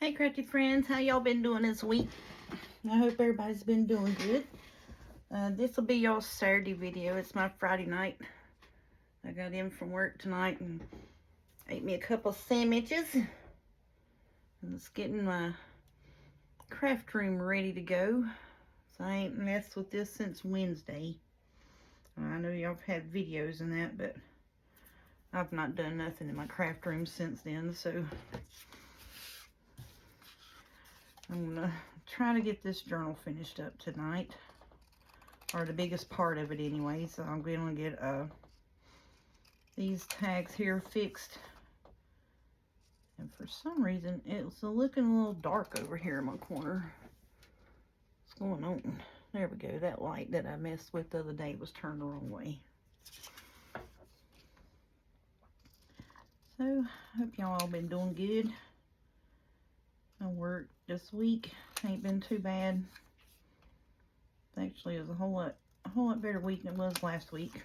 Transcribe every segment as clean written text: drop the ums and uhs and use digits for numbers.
Hey crafty friends, how y'all been doing this week? I hope everybody's been doing good. This will be your Saturday video. It's my Friday night. I got in from work tonight and ate me a couple sandwiches. I'm just getting my craft room ready to go. So I ain't messed with this since Wednesday. I know y'all have had videos and that, but I've not done nothing in my craft room since then, so I'm gonna try to get this journal finished up tonight, or the biggest part of it anyway. So I'm gonna get these tags here fixed, and for some reason it's looking a little dark over here in my corner. What's going on? There we go. That light that I messed with the other day was turned the wrong way. So I hope y'all all been doing good. My work this week ain't been too bad. Actually, it was a whole lot better week than it was last week.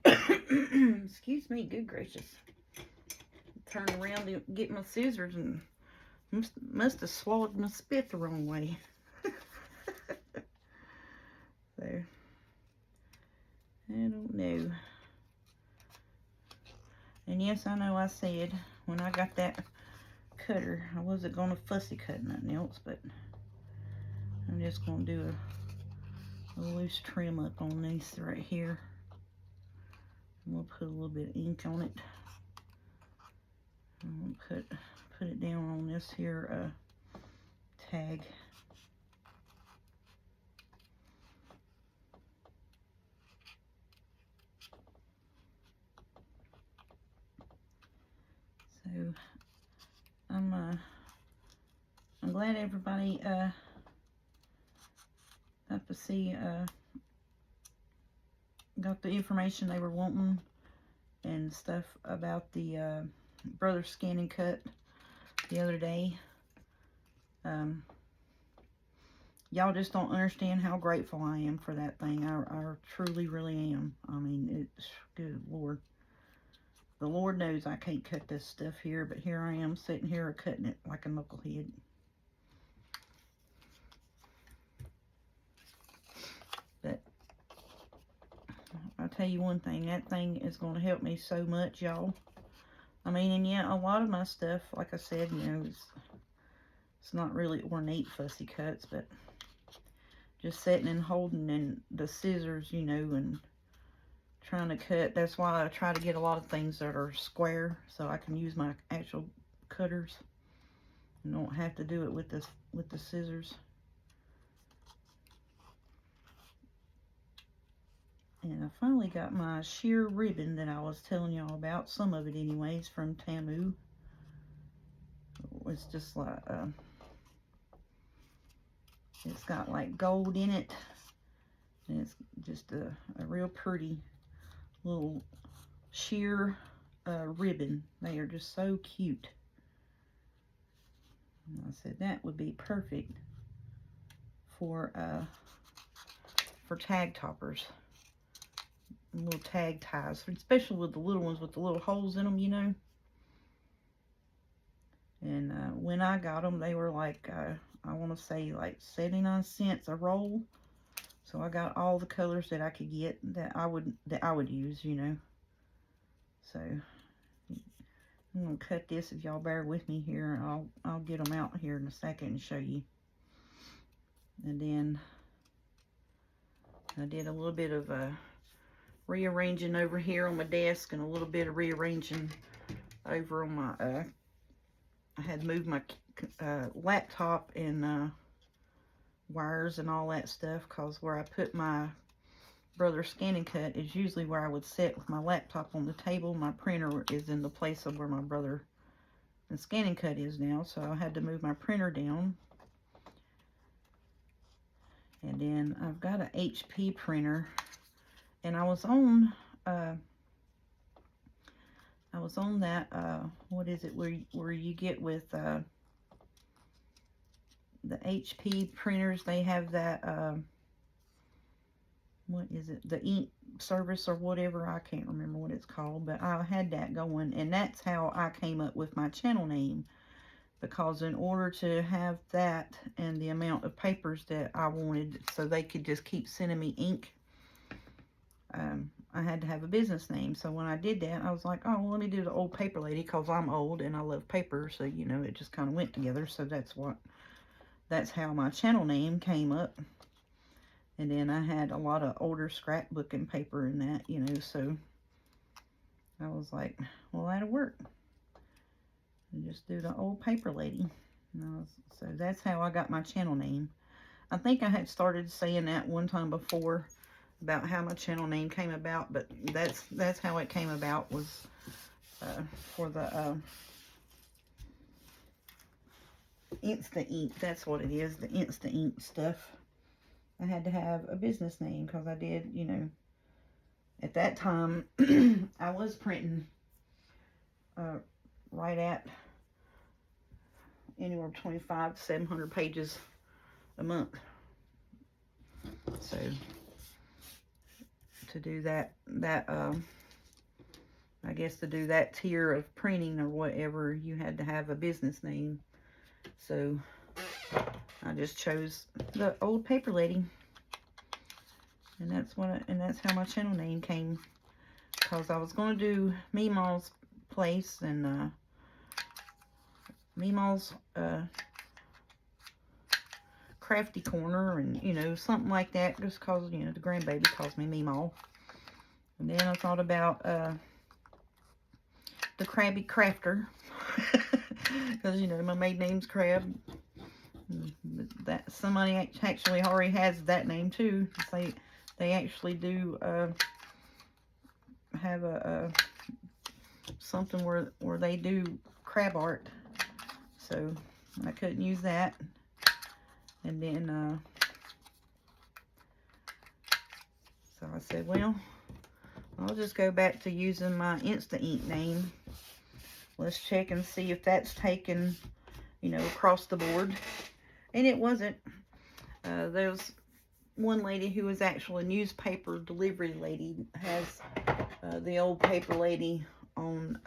Excuse me, good gracious. Turn around to get my scissors and must have swallowed my spit the wrong way. So, I don't know. And yes, I know I said when I got that cutter, I wasn't going to fussy cut nothing else, but I'm just going to do a loose trim up on this right here. And we'll put a little bit of ink on it. I'm going to put it down on this here tag. So I'm glad everybody got to see got the information they were wanting and stuff about the brother scan and cut the other day. Y'all just don't understand how grateful I am for that thing. I truly, really am. I mean, it's good Lord. The Lord knows I can't cut this stuff here, but here I am sitting here cutting it like a knucklehead. But I'll tell you one thing, that thing is going to help me so much, y'all. I mean, and yeah, a lot of my stuff, like I said, you know, it's not really ornate fussy cuts, but just sitting and holding in the scissors, you know, and trying to cut. That's why I try to get a lot of things that are square so I can use my actual cutters and don't have to do it with the scissors. And I finally got my sheer ribbon that I was telling y'all about, some of it anyways, from Tamu. It's just like it's got like gold in it, and it's just a real pretty little sheer ribbon. They are just so cute. And I said that would be perfect for tag toppers, little tag ties, especially with the little ones with the little holes in them, you know. And when I got them, they were like I want to say like 79 cents a roll. So I got all the colors that I could get that I would use, you know. So I'm gonna cut this. If y'all bear with me here, I'll get them out here in a second and show you. And then I did a little bit of rearranging over here on my desk and a little bit of rearranging over on my I had moved my laptop and wires and all that stuff, because where I put my brother scan and cut is usually where I would sit with my laptop on the table. My printer is in the place of where my brother and scan and cut is now, so I had to move my printer down. And then I've got an HP printer, and I was on that what is it where you get with the HP printers, they have that what is it, the ink service or whatever, I can't remember what it's called, but I had that going, and that's how I came up with my channel name, because in order to have that and the amount of papers that I wanted so they could just keep sending me ink, I had to have a business name. So when I did that, I was like, oh, well, let me do the Old Paper Lady, because I'm old and I love paper. So, you know, it just kind of went together. So that's how my channel name came up. And then I had a lot of older scrapbooking paper in that, you know, so I was like, well, that'll work. And just do the Old Paper Lady. So that's how I got my channel name. I think I had started saying that one time before about how my channel name came about, but that's how it came about, was for the Instant Ink. That's what it is, the Instant Ink stuff. I had to have a business name because I did, you know, at that time I was printing right at anywhere between 500 to 700 pages a month. So to do that I guess to do that tier of printing or whatever, you had to have a business name. So I just chose the Old Paper Lady, and that's how my channel name came. Because I was going to do Meemaw's place and Meemaw's crafty corner, and you know, something like that, just cause, you know, the grandbaby calls me Meemaw. And then I thought about the Krabby Crafter, because, you know, my maiden name's Crab. That somebody actually already has that name too. They actually do have a something where they do crab art, so I couldn't use that. And then so I said, well, I'll just go back to using my Instant Ink name. Let's check and see if that's taken, you know, across the board. And it wasn't. There's one lady who is actually a newspaper delivery lady, has the Old Paper Lady on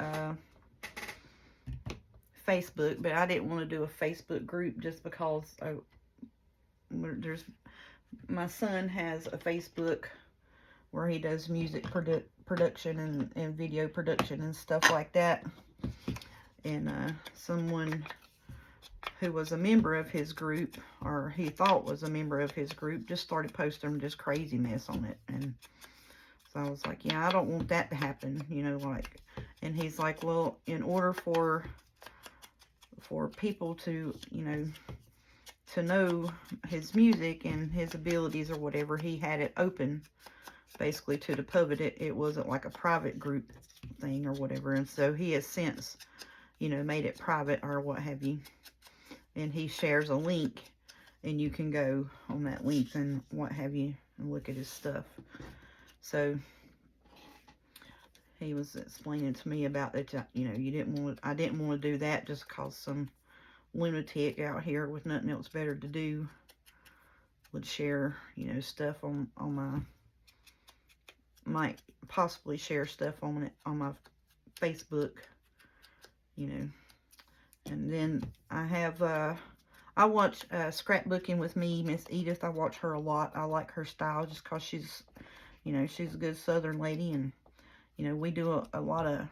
Facebook, but I didn't want to do a Facebook group just because my son has a Facebook where he does music production and video production and stuff like that. And someone who was a member of his group, or he thought was a member of his group, just started posting just crazy mess on it. And so I was like, yeah, I don't want that to happen, you know, like. And he's like, well, in order for people to, you know, to know his music and his abilities or whatever, he had it open basically to the public. It wasn't like a private group thing or whatever. And so he has since, you know, made it private or what have you. And he shares a link, and you can go on that link and what have you and look at his stuff. So he was explaining to me about that, you know, I didn't want to do that just because some lunatic out here with nothing else better to do would share, you know, stuff on might possibly share stuff on my Facebook, you know. And then I have I watch Scrapbooking with Me, Miss Edith. I watch her a lot. I like her style just because she's, you know, she's a good Southern lady. And, you know, we do a lot of,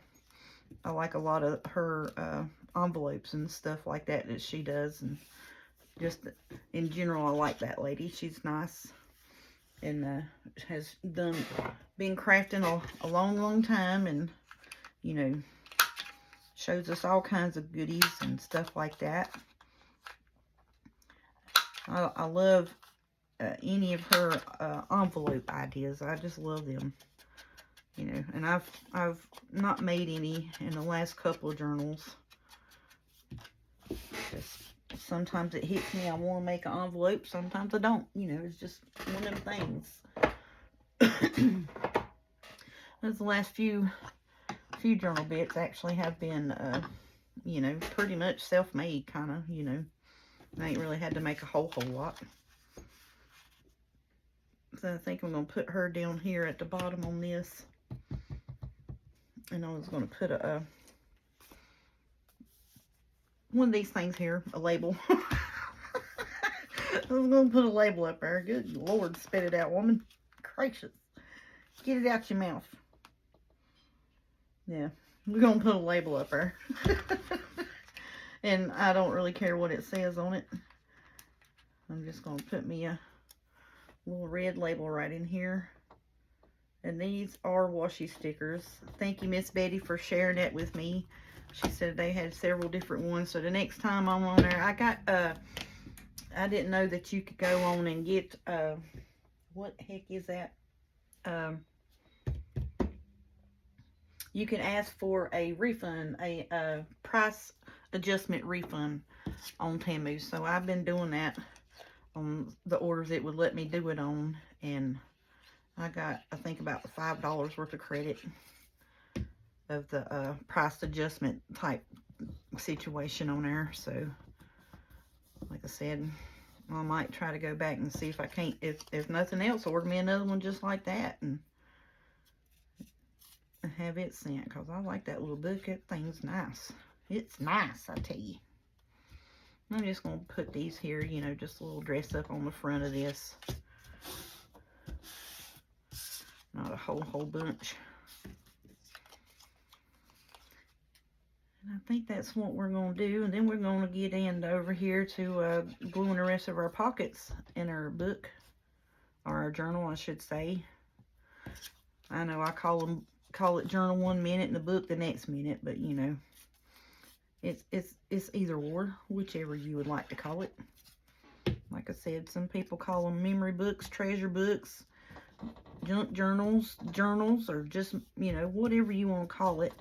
I like a lot of her envelopes and stuff like that she does. And just in general, I like that lady. She's nice and has been crafting a long time, and, you know, shows us all kinds of goodies and stuff like that. I love any of her envelope ideas. I just love them, you know. And I've not made any in the last couple of journals. Just sometimes it hits me, I want to make an envelope. Sometimes I don't. You know, it's just one of them things. Those last few journal bits actually have been, you know, pretty much self-made, kind of, you know. I ain't really had to make a whole lot. So I think I'm going to put her down here at the bottom on this. And I was going to put one of these things here, a label. I was going to put a label up there. Good Lord, spit it out, woman. Gracious. Get it out your mouth. Yeah, we're going to put a label up there. And I don't really care what it says on it. I'm just going to put me a little red label right in here. And these are washi stickers. Thank you, Miss Betty, for sharing that with me. She said they had several different ones. So the next time I'm on there, I got, I didn't know that you could go on and get, what the heck is that? You can ask for a refund, a price adjustment refund on Temu. So I've been doing that on the orders it would let me do it on. And I got, I think, about $5 worth of credit of the price adjustment type situation on there. So, like I said, I might try to go back and see if I can't, if nothing else, order me another one just like that and have it sent, because I like that little book. That thing's nice. It's nice, I tell you. I'm just going to put these here, you know, just a little dress up on the front of this. Not a whole bunch. And I think that's what we're going to do. And then we're going to get in over here to gluing the rest of our pockets in our book. Or our journal, I should say. I know I call it journal 1 minute and the book the next minute. But, you know, it's either or. Whichever you would like to call it. Like I said, some people call them memory books, treasure books, junk journals, or just, you know, whatever you want to call it.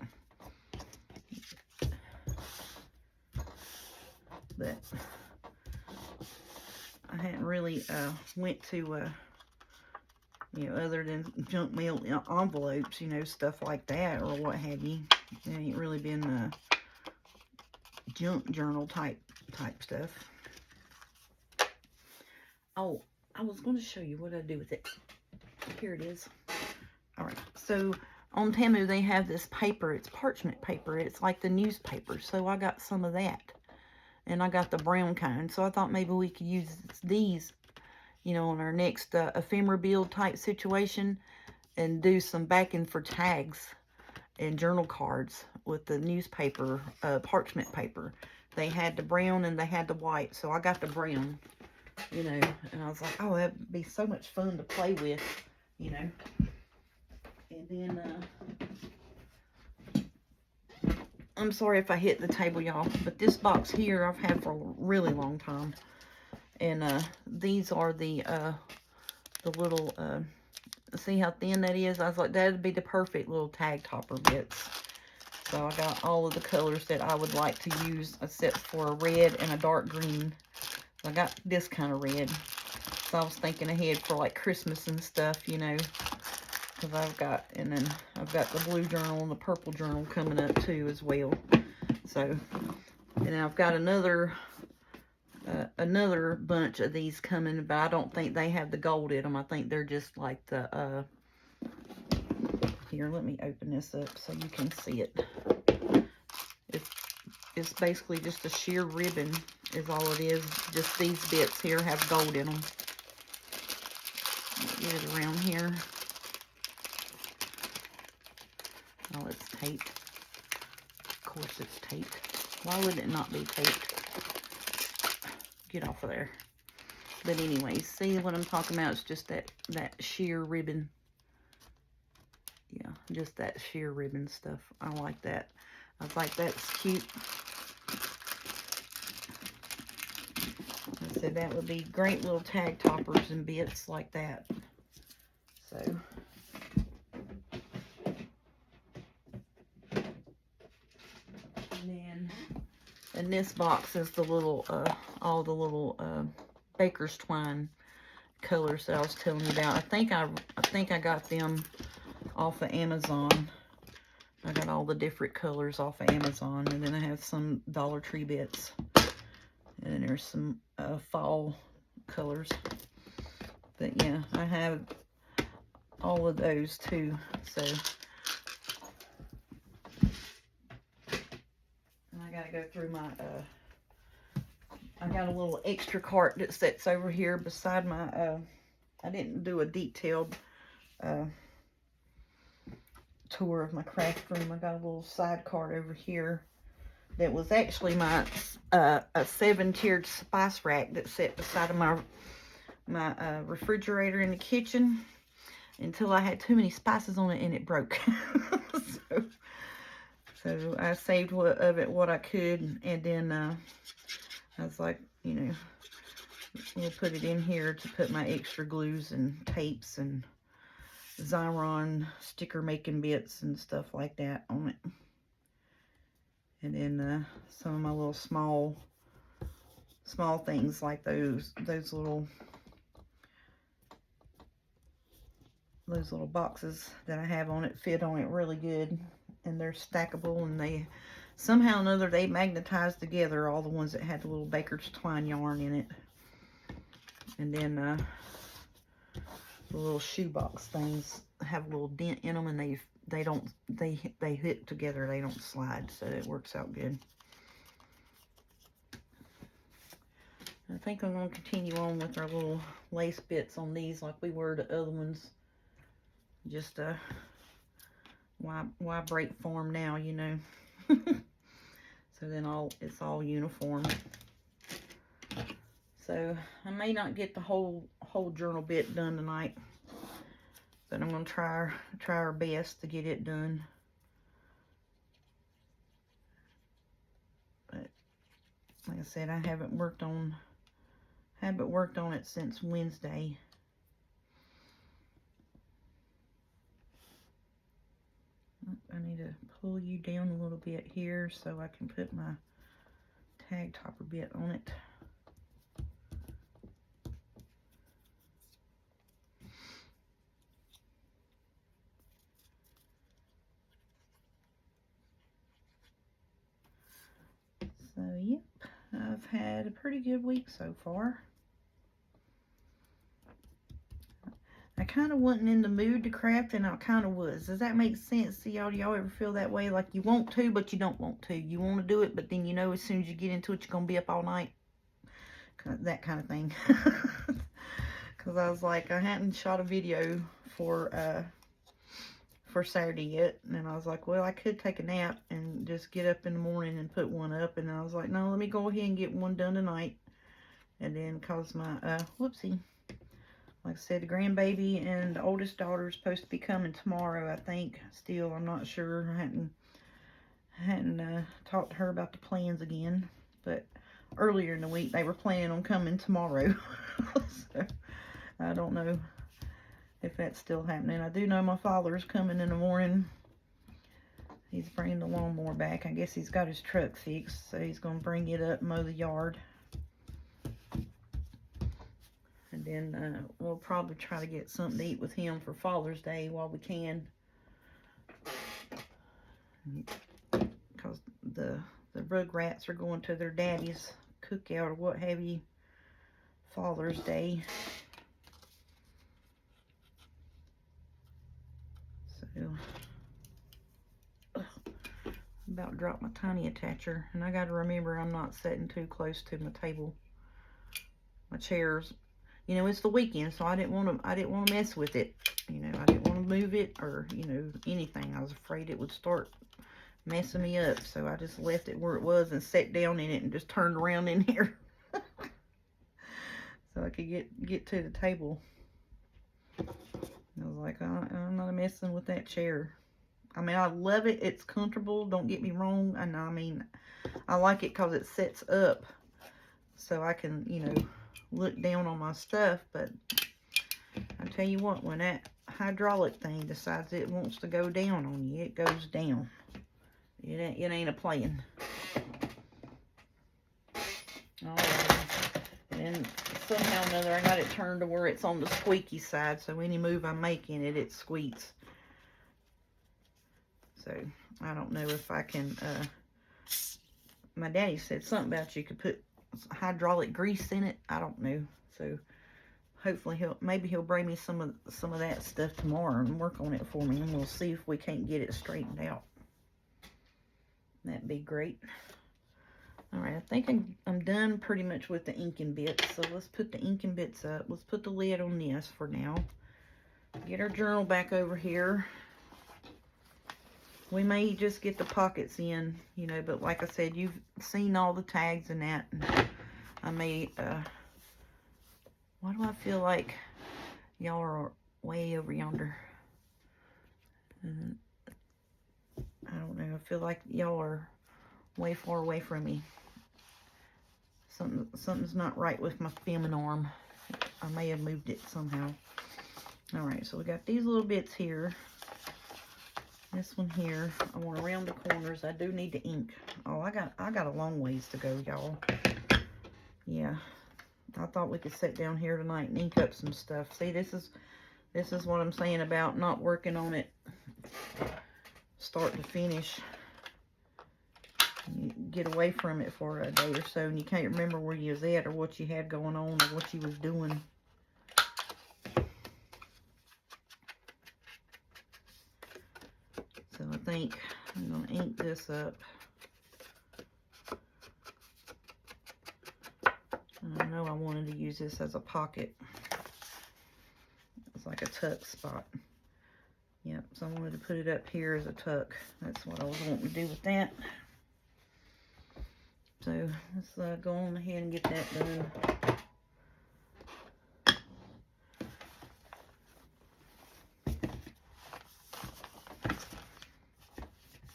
But I hadn't really went to, you know, other than junk mail envelopes, you know, stuff like that or what have you. It ain't really been junk journal type stuff. Oh, I was going to show you what I do with it. Here it is. All right, so on Temu they have this paper. It's parchment paper. It's like the newspaper. So I got some of that. And I got the brown kind. So I thought maybe we could use these, you know, on our next ephemera build type situation. And do some backing for tags and journal cards with the newspaper, parchment paper. They had the brown and they had the white. So I got the brown, you know. And I was like, oh, that would be so much fun to play with, you know. And then, I'm sorry if I hit the table, y'all, but this box here I've had for a really long time. And these are the little, see how thin that is? I was like, that'd be the perfect little tag topper bits. So I got all of the colors that I would like to use, except for a red and a dark green. So I got this kind of red. So I was thinking ahead for like Christmas and stuff, you know. Because I've got, and then I've got the blue journal and the purple journal coming up too as well. So, and I've got another bunch of these coming, but I don't think they have the gold in them. I think they're just like the, here, let me open this up so you can see it. It's basically just a sheer ribbon is all it is. Just these bits here have gold in them. Get it around here. Oh, it's taped. Of course it's taped. Why would it not be taped? Get off of there. But anyways, see what I'm talking about? It's just that sheer ribbon. Yeah, just that sheer ribbon stuff. I like that. I was like, that's cute. I said that would be great little tag toppers and bits like that. So... And this box is the little, all the little baker's twine colors that I was telling you about. I think I got them off of Amazon. I got all the different colors off of Amazon, and then I have some Dollar Tree bits, and then there's some fall colors. But yeah, I have all of those too. So. I gotta go through my I got a little extra cart that sits over here beside my, I didn't do a detailed tour of my craft room. I got a little side cart over here that was actually my a 7-tiered spice rack that sat beside of my refrigerator in the kitchen until I had too many spices on it and it broke. so I saved what I could, and then I was like, you know, we'll put it in here to put my extra glues and tapes and Xyron sticker making bits and stuff like that on it. And then some of my little small things like those little boxes that I have on it fit on it really good, and they're stackable, and they somehow or another they magnetized together, all the ones that had the little baker's twine yarn in it. And then the little shoebox things have a little dent in them, and they hook together, they don't slide, so it works out good. I think I'm going to continue on with our little lace bits on these like we were the other ones. Just why break form now, you know? So then it's all uniform. So I may not get the whole journal bit done tonight, but I'm going to try our best to get it done. But like I said, I haven't worked on it since Wednesday. I need to pull you down a little bit here so I can put my tag topper bit on it. So yep, I've had a pretty good week so far. I kind of wasn't in the mood to craft, and I kind of was. Does that make sense to y'all? Do y'all ever feel that way? Like you want to, but you don't want to. You want to do it, but then you know as soon as you get into it, you're going to be up all night. That kind of thing. Because I was like, I hadn't shot a video for Saturday yet. And I was like, well, I could take a nap and just get up in the morning and put one up. And I was like, no, let me go ahead and get one done tonight. And then cause my, whoopsie. Like I said, the grandbaby and the oldest daughter is supposed to be coming tomorrow, I think. Still, I'm not sure. I hadn't talked to her about the plans again. But earlier in the week, they were planning on coming tomorrow. So, I don't know if that's still happening. I do know my father's coming in the morning. He's bringing the lawnmower back. I guess he's got his truck fixed, so he's going to bring it up, mow the yard. And then we'll probably try to get something to eat with him for Father's Day while we can. Because the Rugrats are going to their daddy's cookout or what have you, Father's Day. So, about dropped my tiny attacher. And I got to remember I'm not sitting too close to my table. My chairs. You know, it's the weekend, so I didn't want to mess with it. You know, I didn't want to move it or, you know, anything. I was afraid it would start messing me up, so I just left it where it was and sat down in it and just turned around in here so I could get to the table. I was like, I'm not messing with that chair. I mean, I love it. It's comfortable. Don't get me wrong. And I mean, I like it because it sets up so I can, you know, look down on my stuff. But I tell you what, when that hydraulic thing decides it wants to go down on you, it goes down. It ain't a playing. Alright. And somehow or another, I got it turned to where it's on the squeaky side, so any move I make in it, it squeaks. So, I don't know if I can, my daddy said something about you could put hydraulic grease in it. I don't know. So, hopefully maybe he'll bring me some of that stuff tomorrow and work on it for me, and we'll see if we can't get it straightened out. That'd be great. Alright, I think I'm done pretty much with the inking bits. So let's put the inking bits up. Let's put the lid on this for now. Get our journal back over here. We may just get the pockets in, you know, but like I said, you've seen all the tags and that. And I may, why do I feel like y'all are way over yonder? And I don't know, I feel like y'all are way far away from me. Something's not right with my filming arm. I may have moved it somehow. Alright, so we got these little bits here. This one here. I want to round the corners. I do need to ink. Oh, I got a long ways to go, y'all. Yeah. I thought we could sit down here tonight and ink up some stuff. See, this is what I'm saying about not working on it start to finish. You get away from it for a day or so and you can't remember where you was at or what you had going on or what you was doing. So I think I'm going to ink this up. I know I wanted to use this as a pocket. It's like a tuck spot. Yep, so I wanted to put it up here as a tuck. That's what I was wanting to do with that. So let's go on ahead and get that done.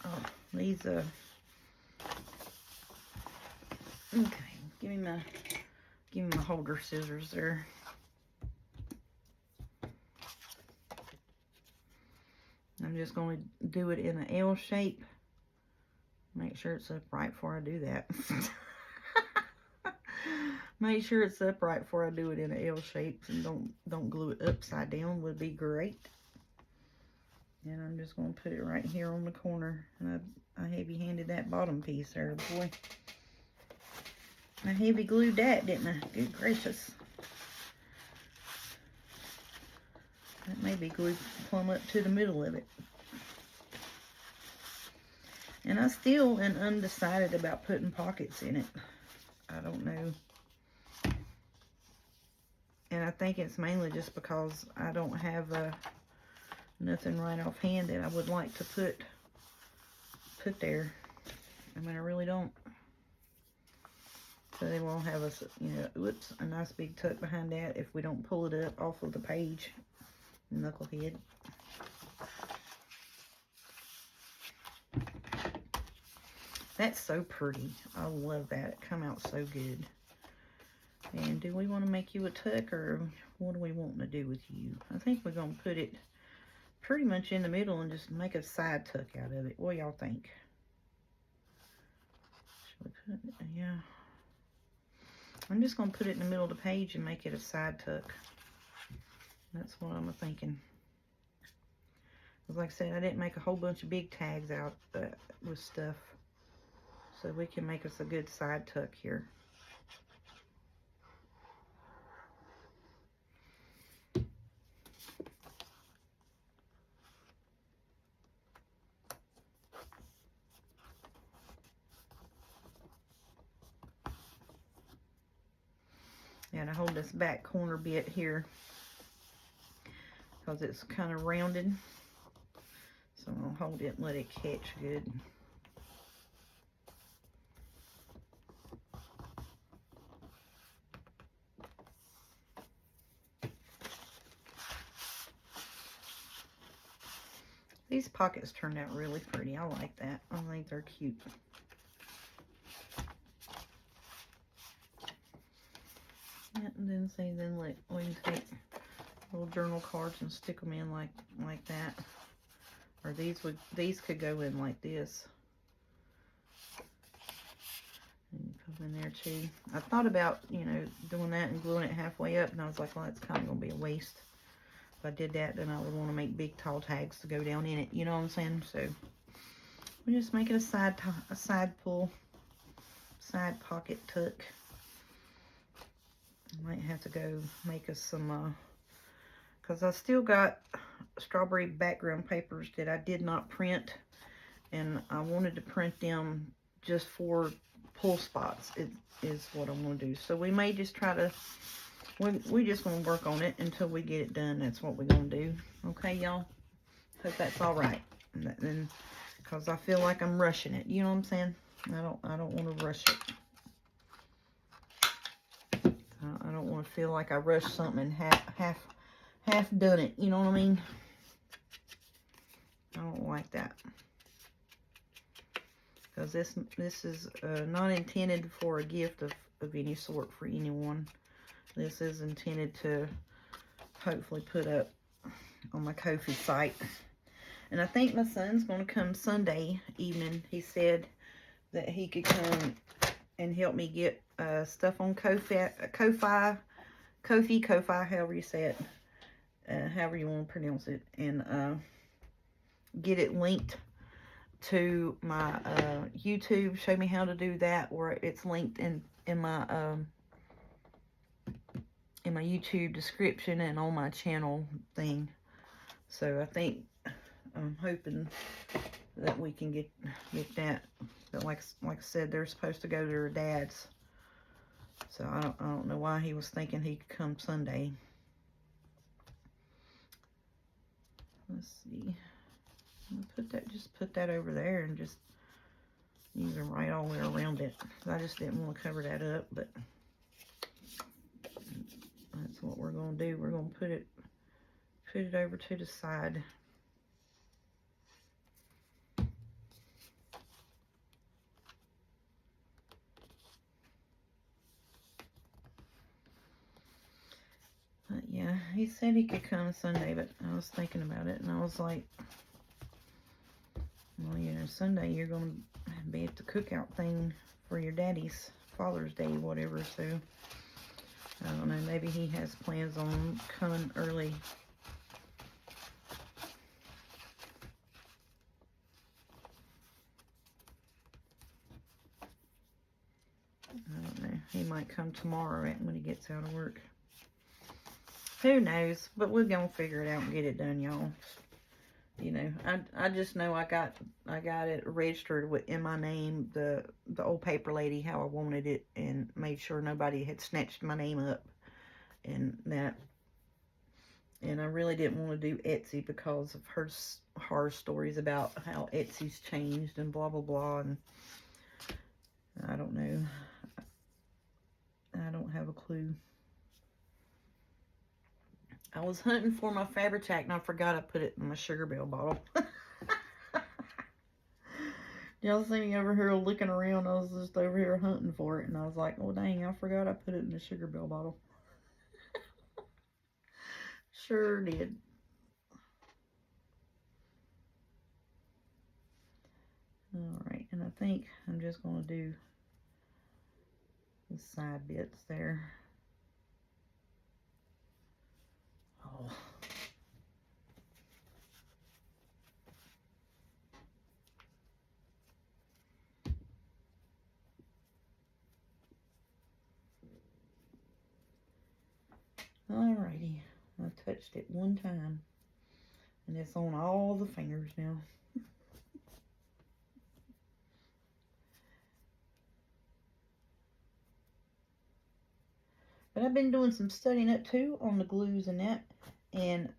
Oh, these okay, give me my holder scissors there. I'm just going to do it in an L shape. Make sure it's upright before I do that. Make sure it's upright before I do it in an L shape, and don't glue it upside down would be great. And I'm just going to put it right here on the corner. And I heavy handed that bottom piece there, boy. I heavy glued that, didn't I? Good gracious. That may be glued plumb up to the middle of it. And I still am undecided about putting pockets in it. I don't know. And I think it's mainly just because I don't have nothing right offhand that I would like to put there. I mean, I really don't. So they won't have us, you know, whoops, a nice big tuck behind that if we don't pull it up off of the page. Knucklehead. That's so pretty. I love that. It come out so good. And do we want to make you a tuck, or what do we want to do with you? I think we're going to put it pretty much in the middle and just make a side tuck out of it. What y'all think? Should we put it? Yeah. I'm just going to put it in the middle of the page and make it a side tuck. That's what I'm thinking. Because like I said, I didn't make a whole bunch of big tags out with stuff. So we can make us a good side tuck here. And I hold this back corner bit here because it's kind of rounded. So I'll hold it and let it catch good. These pockets turned out really pretty. I like that. I think they're cute. Yeah, and then see, then we can take little journal cards and stick them in like that. Or these could go in like this. And put them in there too. I thought about, you know, doing that and gluing it halfway up, and I was like, well, that's kind of gonna be a waste. If I did that, then I would want to make big tall tags to go down in it. You know what I'm saying? So we just make it a side pull, side pocket tuck. I might have to go make us some, because I still got strawberry background papers that I did not print, and I wanted to print them just for pull spots is what I'm going to do. So we may just try to, we just going to work on it until we get it done. That's what we're going to do. Okay, y'all? Hope that's all right. And because I feel like I'm rushing it. You know what I'm saying? I don't want to rush it. I don't want to feel like I rushed something and half done it. You know what I mean? I don't like that. Because this is not intended for a gift of any sort for anyone. This is intended to hopefully put up on my Ko-fi site. And I think my son's going to come Sunday evening. He said that he could come and help me get stuff on Ko-fi, however you say it, however you want to pronounce it, and get it linked to my YouTube. Show me how to do that, where it's linked in my YouTube description and on my channel thing. So I think I'm hoping that we can get that. But like I said, they're supposed to go to their dad's. So I don't know why he was thinking he could come Sunday. Let's see. Just put that over there and just use them right all the way around it. I just didn't want to cover that up, but that's what we're going to do. We're going to put it over to the side. But yeah, he said he could come Sunday, but I was thinking about it, and I was like, well, you know, Sunday you're going to be at the cookout thing for your daddy's Father's Day, whatever, so I don't know, maybe he has plans on coming early. I don't know, he might come tomorrow when he gets out of work. Who knows, but we're going to figure it out and get it done, y'all. You know, I just know I got it registered in my name, the old paper lady, how I wanted it, and made sure nobody had snatched my name up and that. And I really didn't want to do Etsy because I've heard horror stories about how Etsy's changed and blah blah blah, and I don't know. I don't have a clue. I was hunting for my Fabri-Tac and I forgot I put it in my Sugar Bell bottle. Y'all see me over here looking around. I was just over here hunting for it, and I was like, oh dang, I forgot I put it in the Sugar Bell bottle. Sure did. Alright, and I think I'm just going to do the side bits there. Oh. Alrighty, I touched it one time, and it's on all the fingers now. But I've been doing some studying up too on the glues and that, and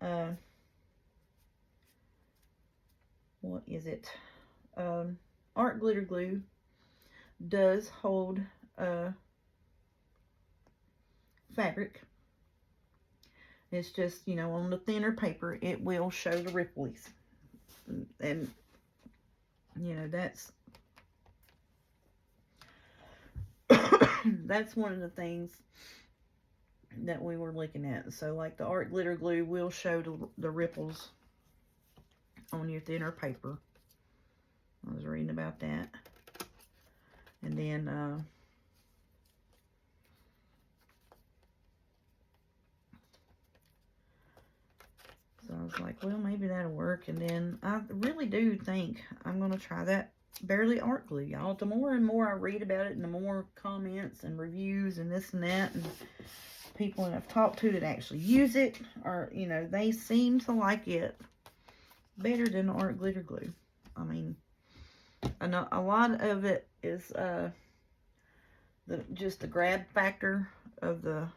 what is it? Art glitter glue does hold fabric. It's just, you know, on the thinner paper, it will show the ripples. And, you know, that's that's one of the things that we were looking at. So, like, the art glitter glue will show the ripples on your thinner paper. I was reading about that. And then, so I was like, well, maybe that'll work. And then I really do think I'm going to try that Barely Art Glue, y'all. The more and more I read about it, and the more comments and reviews and this and that, and people that I've talked to that actually use it, or, you know, they seem to like it better than the Art Glitter Glue. I mean, I know a lot of it is just the grab factor of the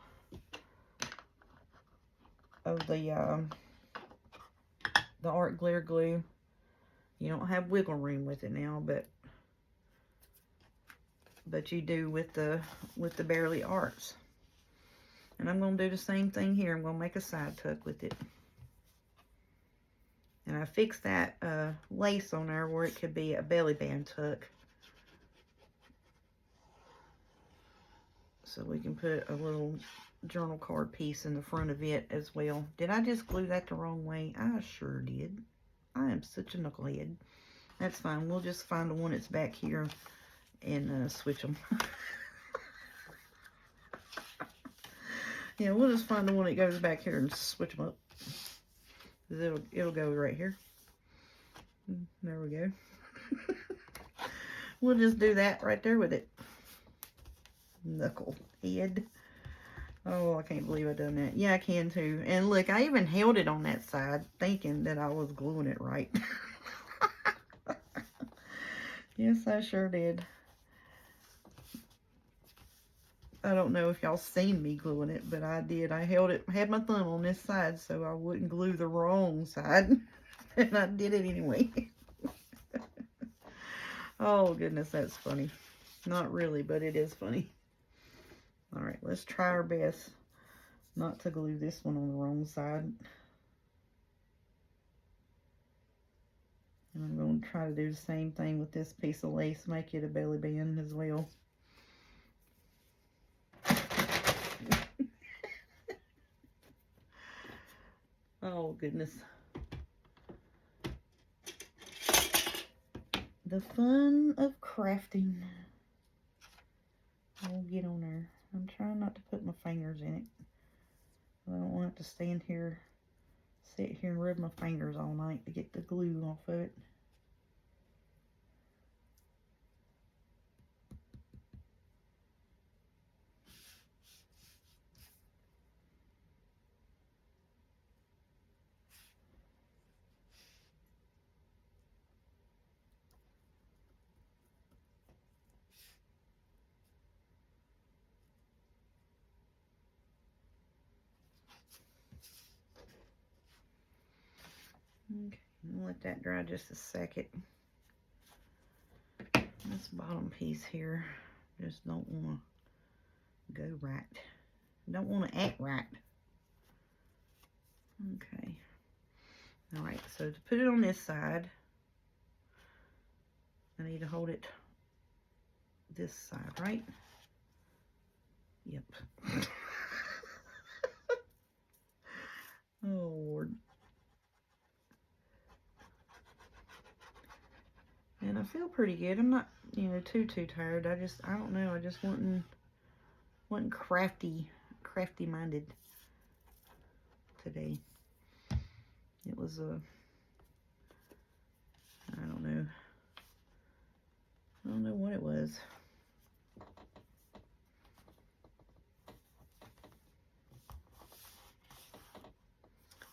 art glitter glue. You don't have wiggle room with it now, but you do with the Bearly Arts. And I'm going to do the same thing here. I'm going to make a side tuck with it. And I fixed that lace on there where it could be a belly band tuck. So we can put a little journal card piece in the front of it as well. Did I just glue that the wrong way? I sure did. I am such a knucklehead. That's fine. We'll just find the one that's back here and switch them. Yeah, we'll just find the one that goes back here and switch them up. It'll go right here. There we go. We'll just do that right there with it. Knucklehead. Oh, I can't believe I done that. Yeah, I can too. And look, I even held it on that side thinking that I was gluing it right. Yes, I sure did. I don't know if y'all seen me gluing it, but I did. I had my thumb on this side so I wouldn't glue the wrong side. And I did it anyway. Oh, goodness, that's funny. Not really, but it is funny. All right, let's try our best not to glue this one on the wrong side. And I'm going to try to do the same thing with this piece of lace, make it a belly band as well. Oh, goodness. The fun of crafting. I'll get on there. I'm trying not to put my fingers in it. I don't want to stand here, sit here and rub my fingers all night to get the glue off of it. Okay, I'll let that dry just a second. This bottom piece here just don't want to go right. Don't want to act right. Okay. All right, so to put it on this side, I need to hold it this side, right? Yep. Oh, Lord. And I feel pretty good. I'm not, you know, too tired. I don't know. I just wasn't crafty minded today. It was I don't know what it was.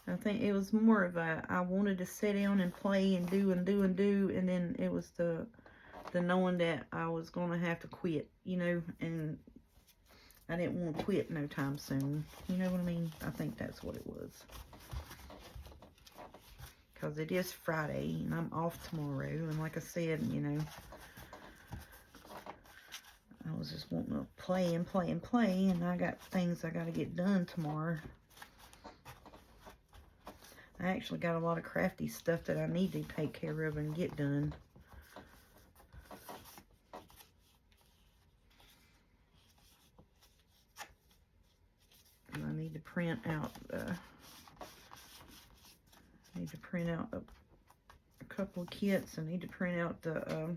I think it was more of I wanted to sit down and play and do, and then it was the knowing that I was going to have to quit, you know, and I didn't want to quit no time soon. You know what I mean? I think that's what it was. Because it is Friday, and I'm off tomorrow, and like I said, you know, I was just wanting to play, and I got things I got to get done tomorrow. I actually got a lot of crafty stuff that I need to take care of and get done. And I need to print out a couple of kits. I need to print out the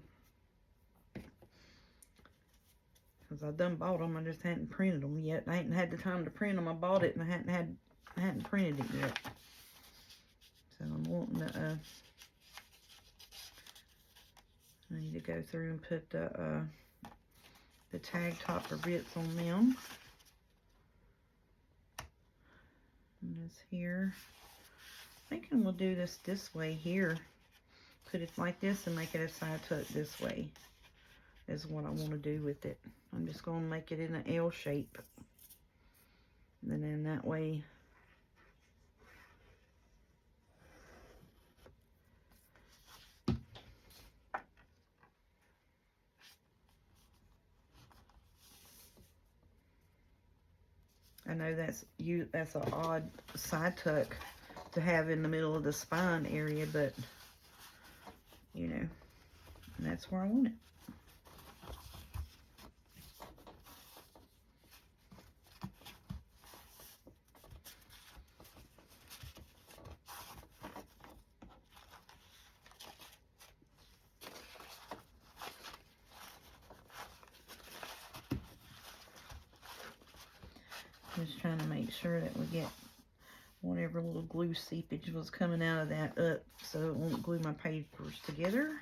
because I done bought them, I just hadn't printed them yet. I hadn't had the time to print them. I bought it and I hadn't printed it yet. So I'm wanting to, I need to go through and put the tag topper bits on them. And this here. I'm thinking we'll do this way here. Put it like this and make it a side tuck this way is what I want to do with it. I'm just going to make it in an L shape. And then that way, I know that's an odd side tuck to have in the middle of the spine area, but you know, that's where I want it. Just trying to make sure that we get whatever little glue seepage was coming out of that up so it won't glue my papers together.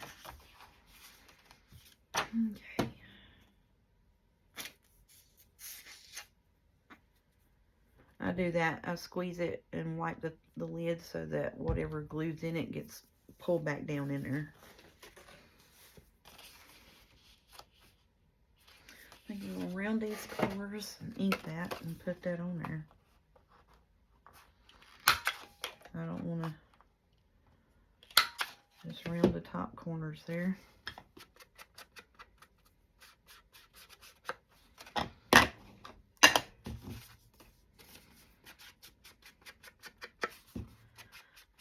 Okay. I do that. I squeeze it and wipe the lid so that whatever glue's in it gets pulled back down in there. I think we'll round these corners and ink that and put that on there. I don't want to just round the top corners there.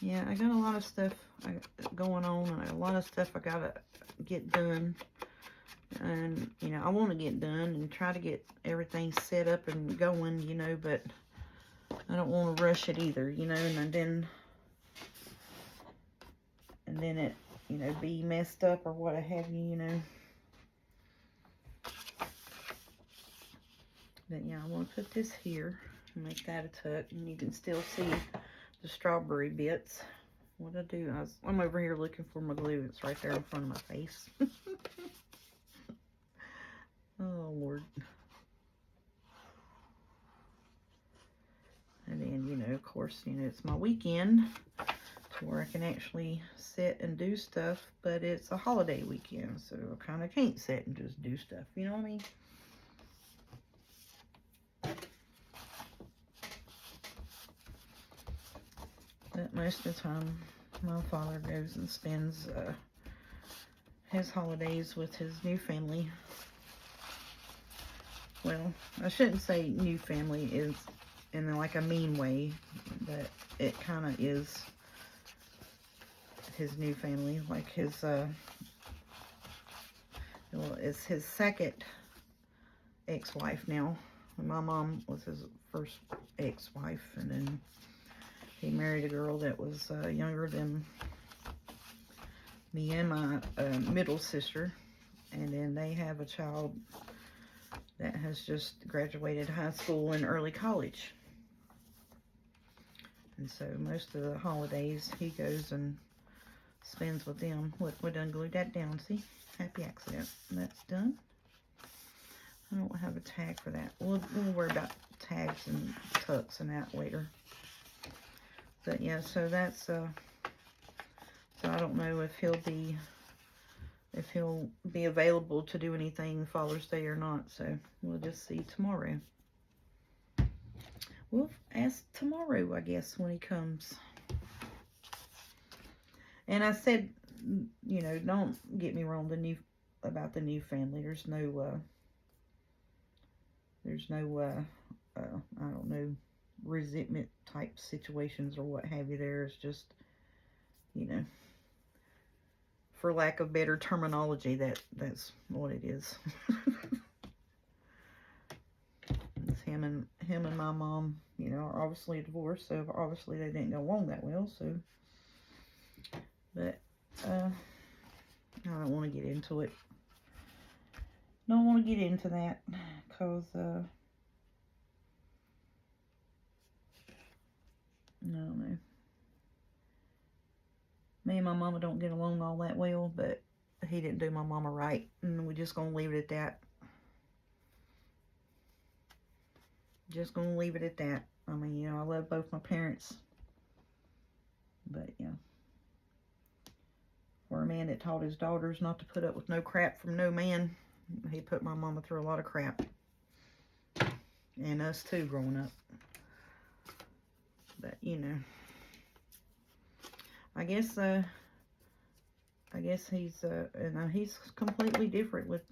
Yeah, I got a lot of stuff going on, and a lot of stuff I gotta get done. And, you know, I want to get done and try to get everything set up and going, you know, but I don't want to rush it either, you know, and then it, you know, be messed up or what have you, you know. But yeah, I want to put this here and make that a tuck, and you can still see the strawberry bits. What I do, I'm over here looking for my glue. It's right there in front of my face. Oh, Lord. And then, you know, of course, you know, it's my weekend to where I can actually sit and do stuff, but it's a holiday weekend, so I kind of can't sit and just do stuff, you know what I mean? But most of the time, my father goes and spends his holidays with his new family. Well, I shouldn't say new family is in like a mean way, but it kind of is his new family. Like his, well, it's his second ex-wife now. My mom was his first ex-wife, and then he married a girl that was younger than me and my middle sister, and then they have a child that has just graduated high school and early college. And so most of the holidays he goes and spends with them. Look, we done glued that down, see? Happy accident. That's done. I don't have a tag for that. We'll worry about tags and tucks and that later. But yeah, so that's, so I don't know if he'll be available to do anything Father's Day or not, so we'll just see tomorrow. We'll ask tomorrow, I guess, when he comes. And I said, you know, don't get me wrong, about the new family. There's no I don't know, resentment type situations or what have you. There's just, you know, for lack of better terminology, that's what it is. It's him and my mom, you know, are obviously divorced, so obviously they didn't go along that well, so. But I don't want to get into it. Don't want to get into that, because I don't know. Me and my mama don't get along all that well, but he didn't do my mama right, and we're just gonna leave it at that. Just gonna leave it at that. I mean, you know, I love both my parents, but yeah, for a man that taught his daughters not to put up with no crap from no man, He put my mama through a lot of crap. And us too, growing up. But, you know. I guess he's, he's completely different with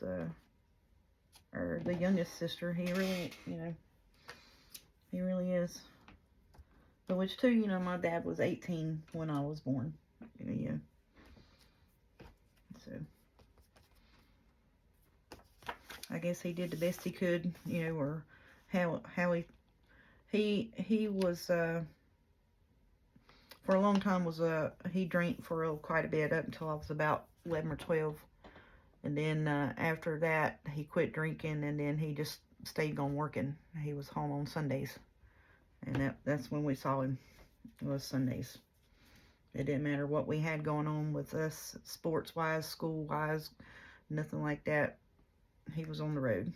the youngest sister. He really, you know, he really is. But which too, you know, my dad was 18 when I was born. You know, so I guess he did the best he could, you know, or how he was for a long time was he drank for quite a bit up until I was about 11 or 12, and then after that he quit drinking, and then he just stayed on working. He was home on Sundays, and that's when we saw him. It was Sundays. It didn't matter what we had going on with us, sports wise, school wise, nothing like that. He was on the road,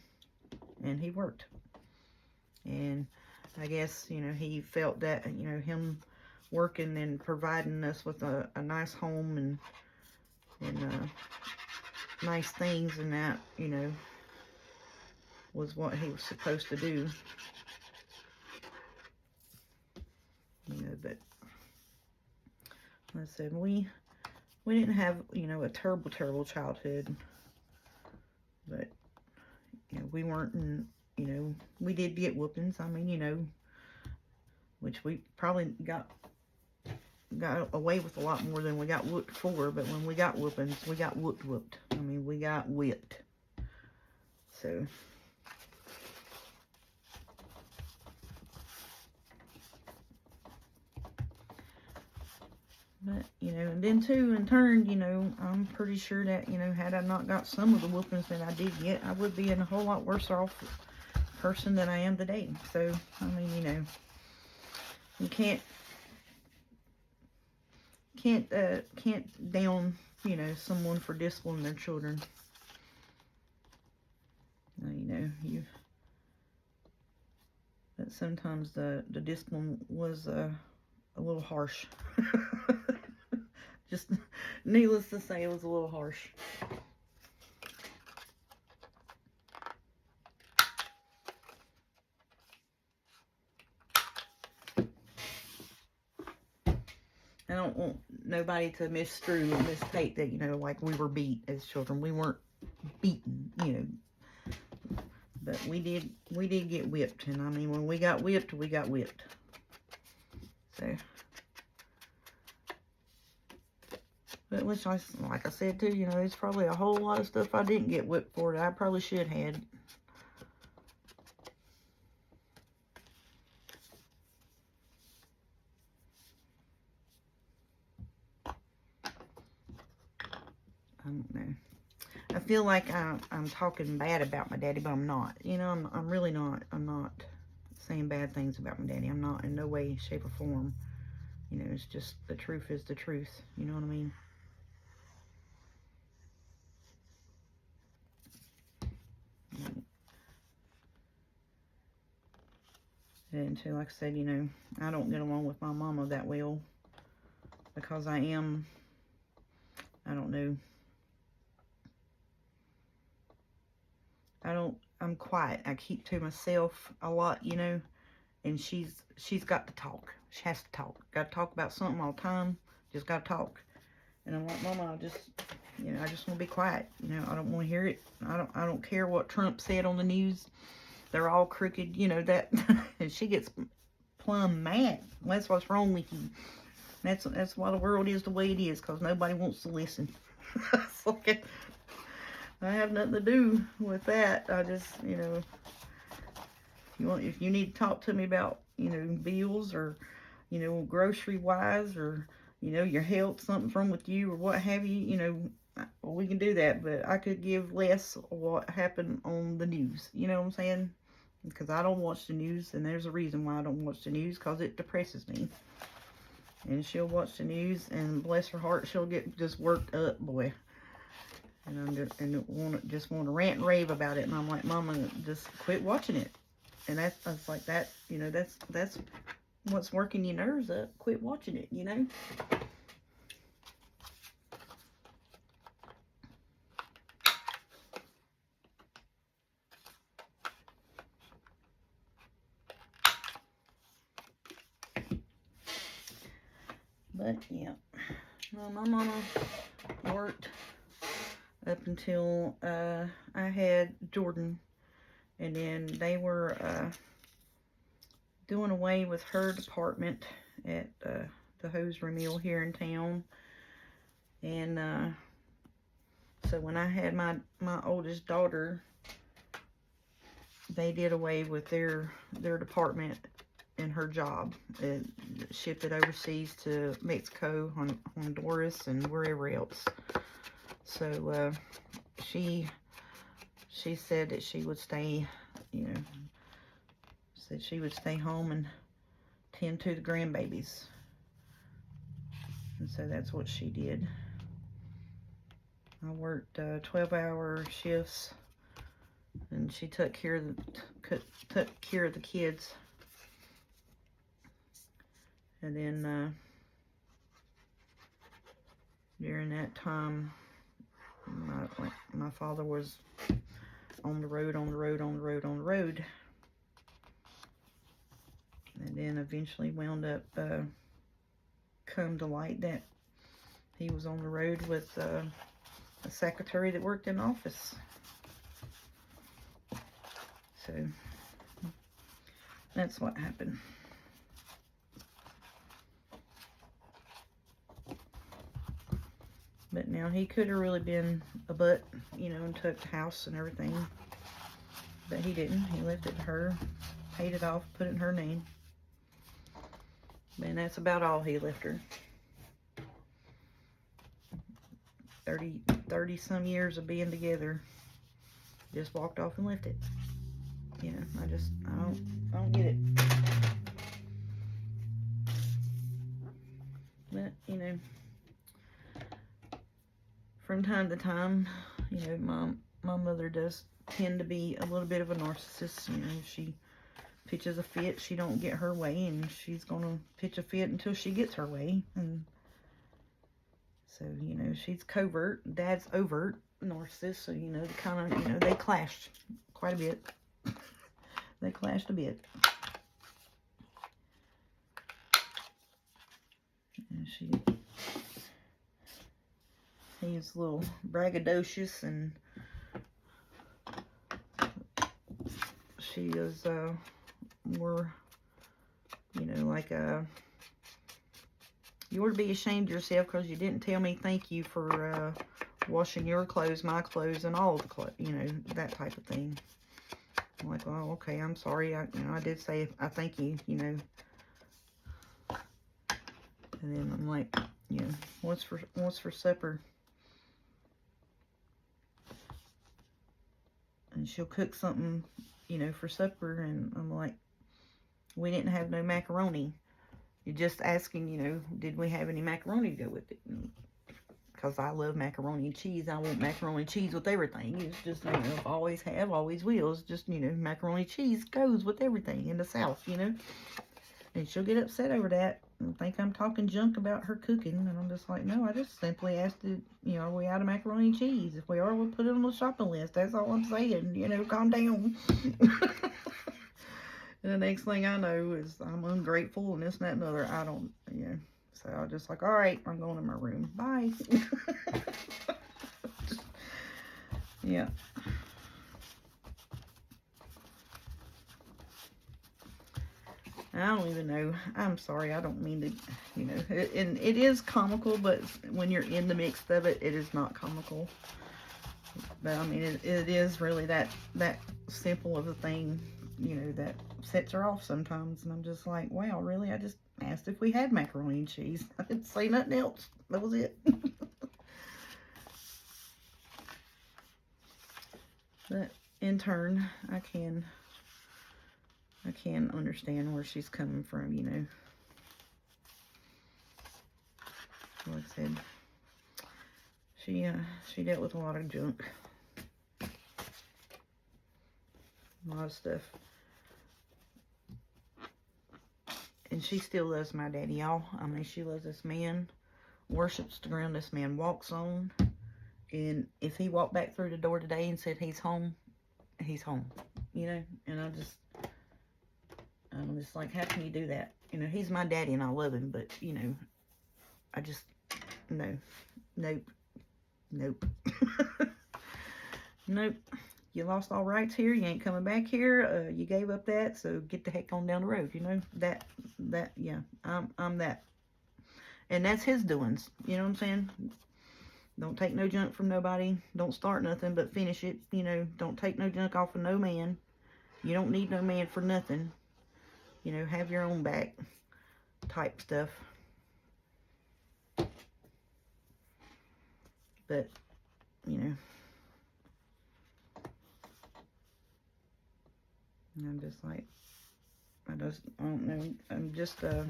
and he worked. And I guess, you know, he felt that, you know, him working and providing us with a nice home and nice things and that, you know, was what he was supposed to do. You know, but like I said, we didn't have, you know, a terrible childhood, but, you know, we weren't in, you know, we did get whoopings. I mean, you know, which we probably got away with a lot more than we got whooped for, but when we got whoopings, we got whooped. I mean, we got whipped. So, but, you know, and then too, in turn, you know, I'm pretty sure that, you know, had I not got some of the whoopings that I did get, I would be in a whole lot worse off person than I am today. So, I mean, you know, you can't down, you know, someone for disciplining their children. You know, but sometimes the discipline was a little harsh. Just needless to say, it was a little harsh. I don't want nobody to misconstrue or mistake that, you know, like we were beat as children. We weren't beaten, you know. But we did get whipped. And I mean, when we got whipped, we got whipped. So, but which, like I said too, you know, there's probably a whole lot of stuff I didn't get whipped for that I probably should have. I don't know. I feel like I'm talking bad about my daddy, but I'm not. You know, I'm really not. I'm not saying bad things about my daddy. I'm not in no way, shape, or form. You know, it's just the truth is the truth. You know what I mean? And so, like I said, you know, I don't get along with my mama that well because I don't know. I'm quiet. I keep to myself a lot, you know, and she's got to talk. She has to talk. Got to talk about something all the time. Just got to talk. And I'm like, Mama, I just want to be quiet. You know, I don't want to hear it. I don't care what Trump said on the news. They're all crooked, you know, that. And she gets plumb mad. That's what's wrong with you. That's why the world is the way it is, because nobody wants to listen. It's like, I have nothing to do with that. I just, you know, if you need to talk to me about, you know, bills or, you know, grocery wise, or, you know, your health, something's wrong with you or what have you, you know, we can do that. But I could give less of what happened on the news. You know what I'm saying? Because I don't watch the news, and there's a reason why I don't watch the news, because it depresses me. And she'll watch the news, and bless her heart, she'll get just worked up, boy. And just want to rant and rave about it. And I'm like, Mama, just quit watching it. And that's like that, you know, that's what's working your nerves up. Quit watching it, you know. But yeah, well, my mama worked up until I had Jordan, and then they were doing away with her department at the hosiery mill here in town. And so when I had my oldest daughter, they did away with their department and her job. It shipped it overseas to Mexico, Honduras, and wherever else. So she said that she would stay, said she would stay home and tend to the grandbabies. And so that's what she did. I worked 12-hour shifts, and she took care of the kids. And then during that time, my father was on the road. And then eventually wound up come to light that he was on the road with a secretary that worked in office. So that's what happened. But now he could have really been a butt, and took the house and everything. But he didn't. He left it to her, paid it off, put it in her name. And that's about all he left her. 30 some years of being together. Just walked off and left it. I don't get it. But, from time to time, my mother does tend to be a little bit of a narcissist. She pitches a fit, she don't get her way, and she's gonna pitch a fit until she gets her way. And so, she's covert, Dad's overt narcissist. So, they clashed quite a bit. They clashed a bit. And he's a little braggadocious, and she is more, like you ought to be ashamed of yourself because you didn't tell me thank you for washing your clothes, my clothes, and all the clothes, that type of thing. I'm like, well, okay, I'm sorry. I did say I thank you, And then I'm like, what's for supper? And she'll cook something, for supper, and I'm like, we didn't have no macaroni. You're just asking, did we have any macaroni to go with it? Because I love macaroni and cheese. I want macaroni and cheese with everything. It's just, always have, always will. It's just, macaroni and cheese goes with everything in the South, And she'll get upset over that and think I'm talking junk about her cooking. And I'm just like, no, I just simply asked it, are we out of macaroni and cheese? If we are, we'll put it on the shopping list. That's all I'm saying, calm down. And the next thing I know is I'm ungrateful and this and that and other. I don't, So I was just like, all right, I'm going to my room. Bye. Yeah. I don't even know. I'm sorry. I don't mean to, and it is comical, but when you're in the mix of it, it is not comical. But I mean, it is really that simple of a thing, that sets her off sometimes. And I'm just like, wow, really? I just asked if we had macaroni and cheese. I didn't say nothing else. That was it. But in turn, I can understand where she's coming from, Like I said, she dealt with a lot of junk. A lot of stuff. And she still loves my daddy, y'all. I mean, she loves this man, worships the ground this man walks on. And if he walked back through the door today and said he's home, he's home. And I'm just like, how can you do that? He's my daddy and I love him, but, I just, no, nope, nope. Nope. You lost all rights here. You ain't coming back here. You gave up that, so get the heck on down the road. You know, yeah, I'm that. And that's his doings. You know what I'm saying? Don't take no junk from nobody. Don't start nothing, but finish it. You know, don't take no junk off of no man. You don't need no man for nothing. You know, have your own back type stuff. But, you know, I'm just like, I don't know. I'm just, and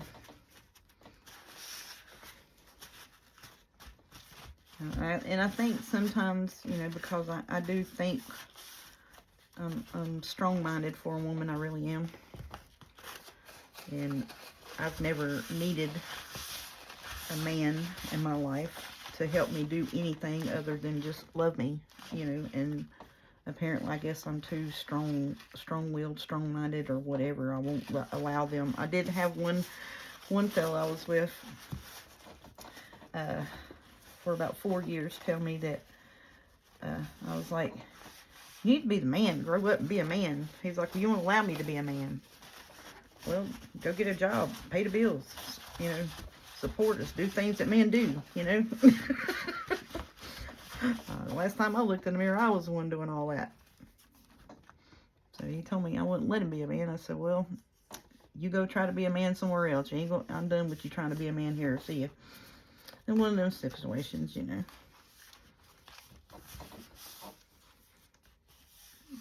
I think sometimes, you know, because I do think I'm strong-minded for a woman. I really am. And I've never needed a man in my life to help me do anything other than just love me, you know. And apparently, I guess I'm too strong-willed, strong-minded, or whatever. I won't allow them. I did have one fellow I was with for about 4 years tell me that I was like, you need to be the man. Grow up and be a man. He's like, well, you won't allow me to be a man. Well, go get a job. Pay the bills. You know, support us. Do things that men do, you know. Last time I looked in the mirror, I was the one doing all that. So he told me I wouldn't let him be a man. I said, well, you go try to be a man somewhere else. You ain't go, I'm done with you trying to be a man here. See ya. In one of those situations, you know.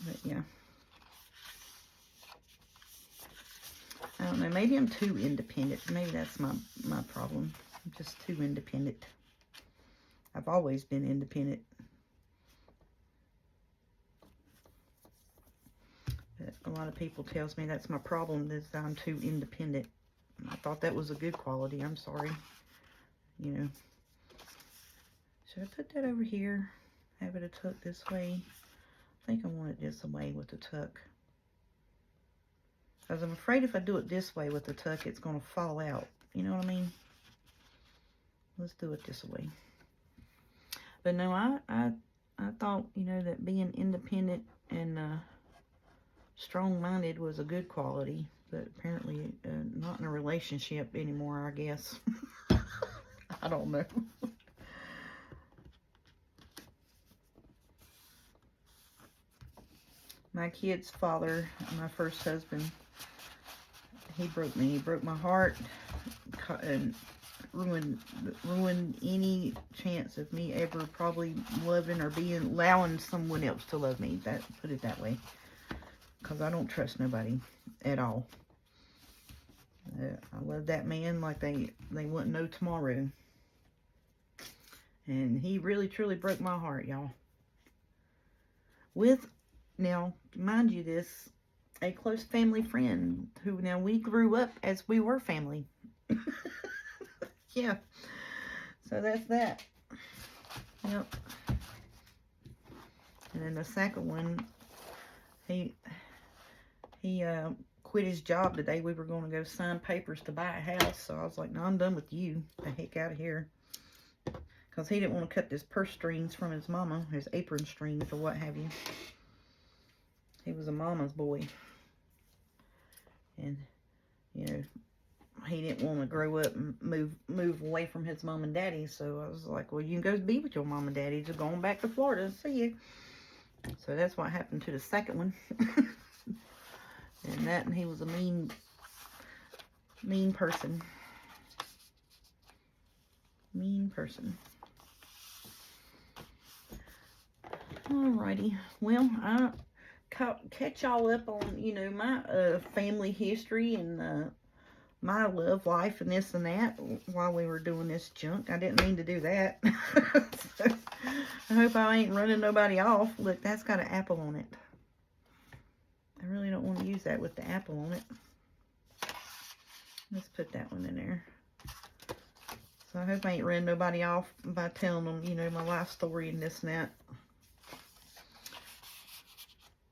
But yeah. I don't know. Maybe I'm too independent. Maybe that's my problem. I'm just too independent. I've always been independent. But a lot of people tells me that's my problem, is that I'm too independent. I thought that was a good quality. I'm sorry. You know. Should I put that over here? Have it a tuck this way? I think I want it this way with the tuck. Because I'm afraid if I do it this way with the tuck, it's going to fall out. You know what I mean? Let's do it this way. But no, I thought, you know, that being independent and strong-minded was a good quality. But apparently not in a relationship anymore, I guess. I don't know. My kid's father, my first husband, he broke me. He broke my heart and ruined any chance of me ever probably loving or allowing someone else to love me. Put it that way. Because I don't trust nobody at all. I love that man like they wouldn't know tomorrow. And he really, truly broke my heart, y'all. Now, mind you this, a close family friend who, now we grew up as we were family. Yeah. So that's that. Yep. And then the second one, he quit his job today. We were going to go sign papers to buy a house. So I was like, no, I'm done with you. The heck out of here. Because he didn't want to cut his purse strings from his mama, his apron strings or what have you. He was a mama's boy. And, you know, he didn't want to grow up and move away from his mom and daddy. So I was like, well, you can go be with your mom and daddy. Just going back to Florida. See you. So that's what happened to the second one. And he was a mean person. Mean person. Alrighty. Well, I catch y'all up on, you know, my family history and my love life and this and that while we were doing this junk. I didn't mean to do that. So, I hope I ain't running nobody off. Look, that's got an apple on it. I really don't want to use that with the apple on it. Let's put that one in there. So I hope I ain't running nobody off by telling them, you know, my life story and this and that.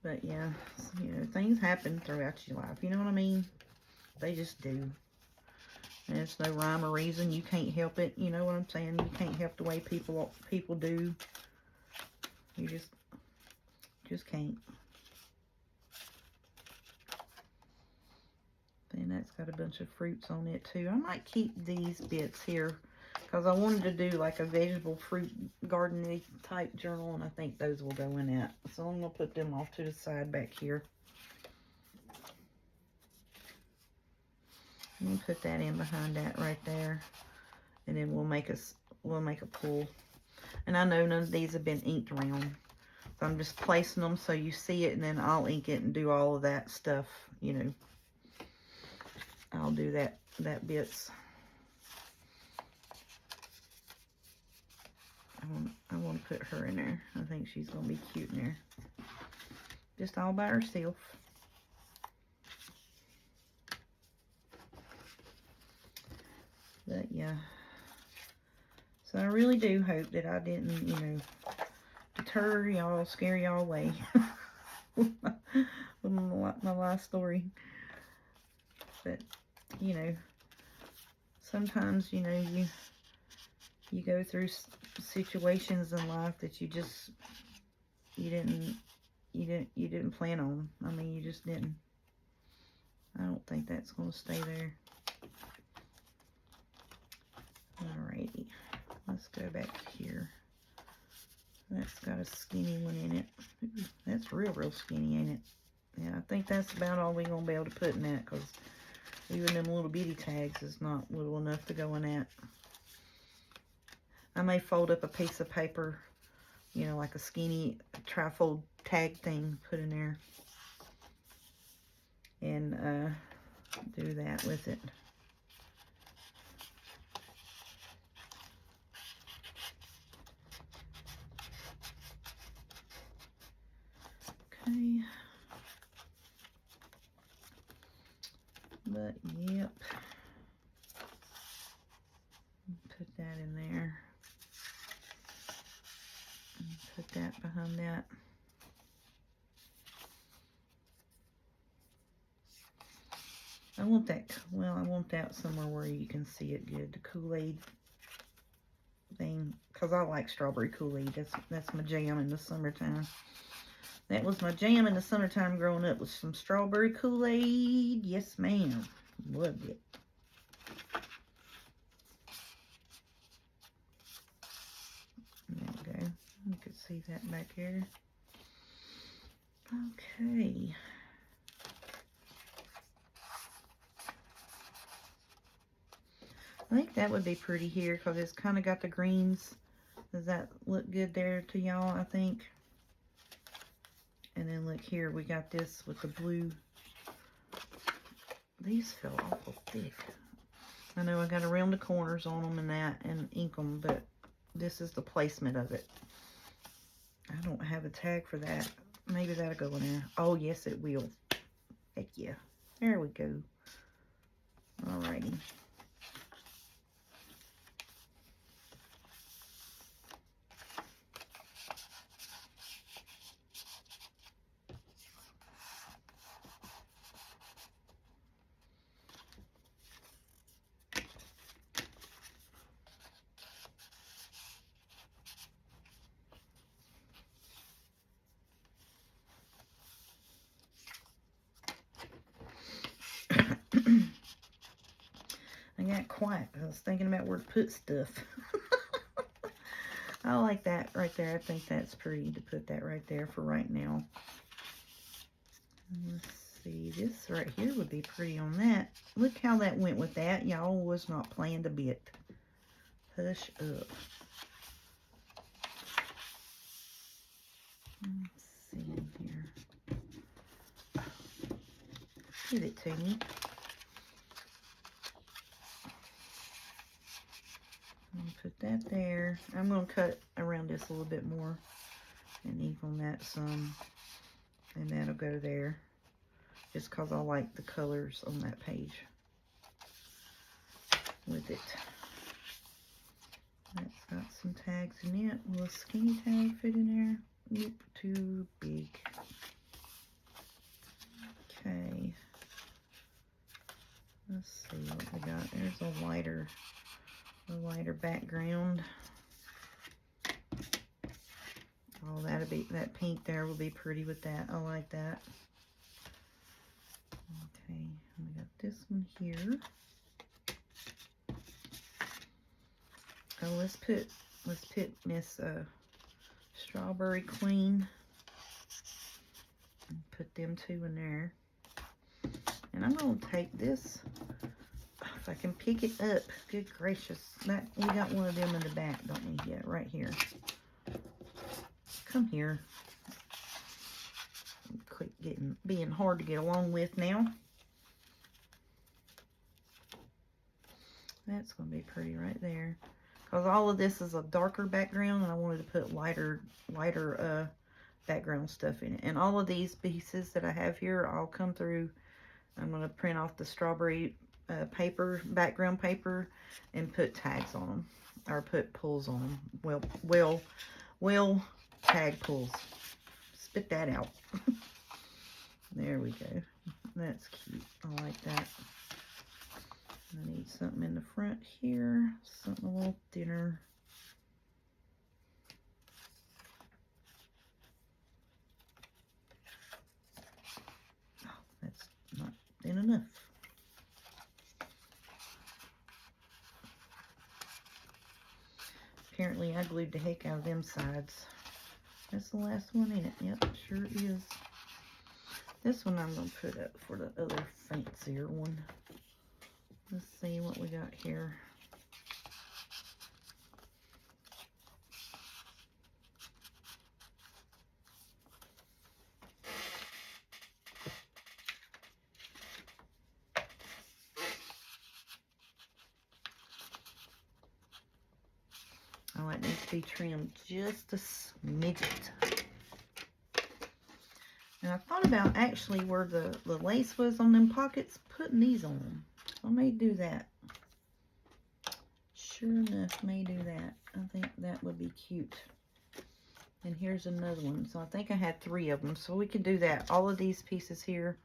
But yeah, you know, things happen throughout your life. You know what I mean? They just do. And it's no rhyme or reason. You can't help it. You know what I'm saying? You can't help the way people do. You just can't. And that's got a bunch of fruits on it too. I might keep these bits here because I wanted to do like a vegetable fruit gardening type journal, and I think those will go in that. So I'm going to put them off to the side back here. I'm going to put that in behind that right there, and then we'll make a pull. And I know none of these have been inked around, so I'm just placing them so you see it, and then I'll ink it and do all of that stuff, you know. I'll do that bits. I want to put her in there. I think she's going to be cute in there. Just all by herself. But yeah. So I really do hope that I didn't, you know, deter y'all, scare y'all away with my life story. But, you know, sometimes, you know, you go through situations in life that you didn't plan on. I mean, you just didn't. I don't think that's going to stay there. Alrighty, let's go back here. That's got a skinny one in it. Ooh, that's real skinny, ain't it? Yeah, I think that's about all we're going to be able to put in that, because even them little bitty tags is not little enough to go in that. I may fold up a piece of paper, you know, like a skinny trifold tag thing, put in there, and do that with it. Okay. But, yep. Put that in there. Put that behind that. I want that, well, I want that somewhere where you can see it good. The Kool-Aid thing, because I like strawberry Kool-Aid. That's my jam in the summertime. That was my jam in the summertime growing up, with some strawberry Kool-Aid. Yes, ma'am. Loved it. There we go. You can see that back here. Okay. I think that would be pretty here because it's kind of got the greens. Does that look good there to y'all, I think? And then look here, we got this with the blue. These feel awful thick. I know I got to round the corners on them and that and ink them, but this is the placement of it. I don't have a tag for that. Maybe that'll go in there. Oh, yes, it will. Heck yeah. There we go. Alrighty. I got quiet. I was thinking about where to put stuff. I like that right there. I think that's pretty to put that right there for right now. Let's see. This right here would be pretty on that. Look how that went with that. Y'all was not planned a bit. Push up. Let's see in here. Give it to me. Put that there. I'm going to cut around this a little bit more and ink on that some, and that'll go there just because I like the colors on that page with it. That's got some tags in it. Will a skinny tag fit in there? Nope, too big. Okay. Let's Let's see what we got. There's a lighter background. Oh, that pink there will be pretty with that. I like that. Okay, we got this one here. Oh, let's put Miss Strawberry Queen and put them two in there. And I'm gonna take this, if I can pick it up. Good gracious, that we got one of them in the back, don't we? Yeah, right here. Come here. Quit being hard to get along with now. That's gonna be pretty right there. Because all of this is a darker background, and I wanted to put lighter background stuff in it. And all of these pieces that I have here, I'll come through. I'm going to print off the strawberry paper, background paper, and put tags on them, or put pulls on them. Well, tag pulls. Spit that out. There we go. That's cute. I like that. I need something in the front here, something a little thinner. Oh, that's not thin enough. Apparently I glued the heck out of them sides. That's the last one in it. Yep, sure is. This one I'm going to put up for the other fancier one. Let's see what we got here. Oh, it needs to be trimmed just a smidget. And I thought about actually where the lace was on them pockets, putting these on them. I may do that. Sure enough, may do that. I think that would be cute. And here's another one. So I think I had 3 of them. So we can do that. All of these pieces here,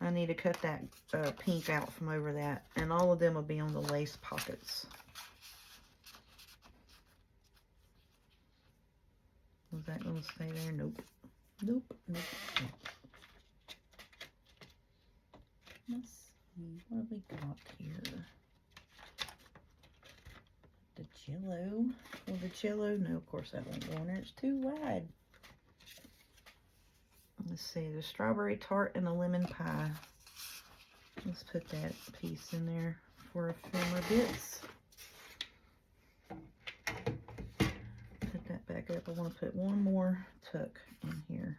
I need to cut that pink out from over that. And all of them will be on the lace pockets. Was that going to stay there? Nope. Nope. Nope. Nope. Let's see. What have we got here? The jello. Well, the jello. No, of course that won't go in there. It's too wide. Let's see. The strawberry tart and the lemon pie. Let's put that piece in there for a few more bits. Put that back up. I want to put one more tuck in here.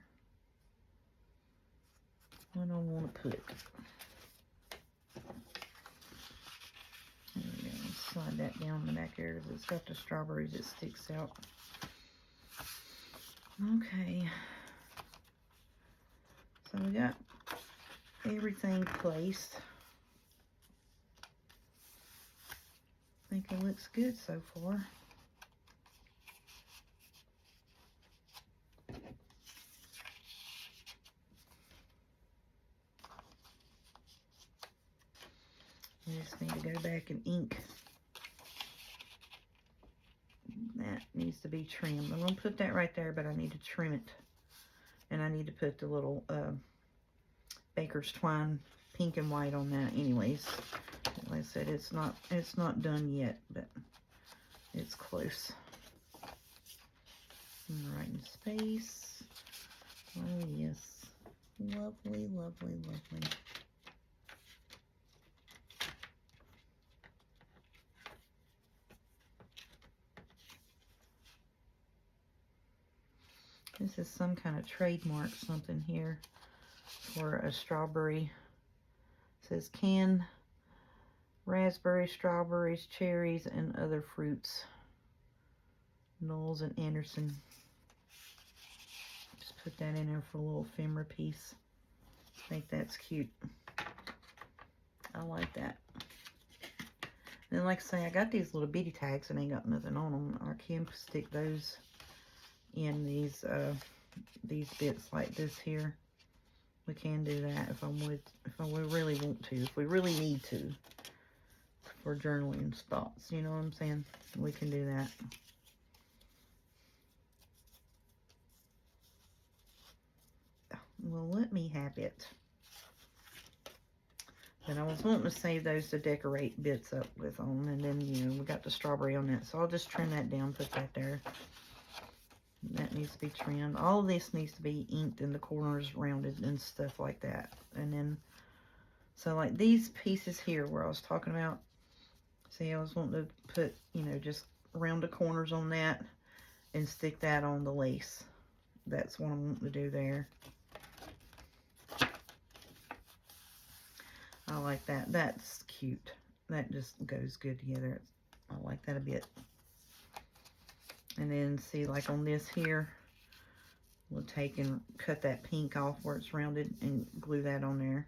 What do I want to put? There we go. Slide that down the back there because it's got the strawberries that sticks out. Okay. So we got everything placed. I think it looks good so far. I just need to go back and ink. That needs to be trimmed. I'm going to put that right there, but I need to trim it. And I need to put the little baker's twine pink and white on that anyways. Like I said, it's not done yet, but it's close. Right in space. Oh yes. Lovely, lovely, lovely. This is some kind of trademark something here for a strawberry. It says canned raspberry, strawberries, cherries, and other fruits. Knowles and Anderson. Just put that in there for a little ephemera piece. I think that's cute. I like that. And like I say, I got these little bitty tags and ain't got nothing on them. I can stick those in these bits like this here We can do that if we really want to, if we really need to, for journaling thoughts. You know what I'm saying? We can do that. Well, let me have it. But I was wanting to save those to decorate bits up with on, and then, you know, we got the strawberry on that, so I'll just trim that down, put that there. That needs to be trimmed. All of this needs to be inked in the corners, rounded and stuff like that. And then, so like these pieces here where I was talking about, see, I was wanting to put, you know, just round the corners on that and stick that on the lace. That's what I'm wanting to do there. I like that. That's cute. That just goes good together. I like that a bit. And then see, like on this here, we'll take and cut that pink off where it's rounded and glue that on there.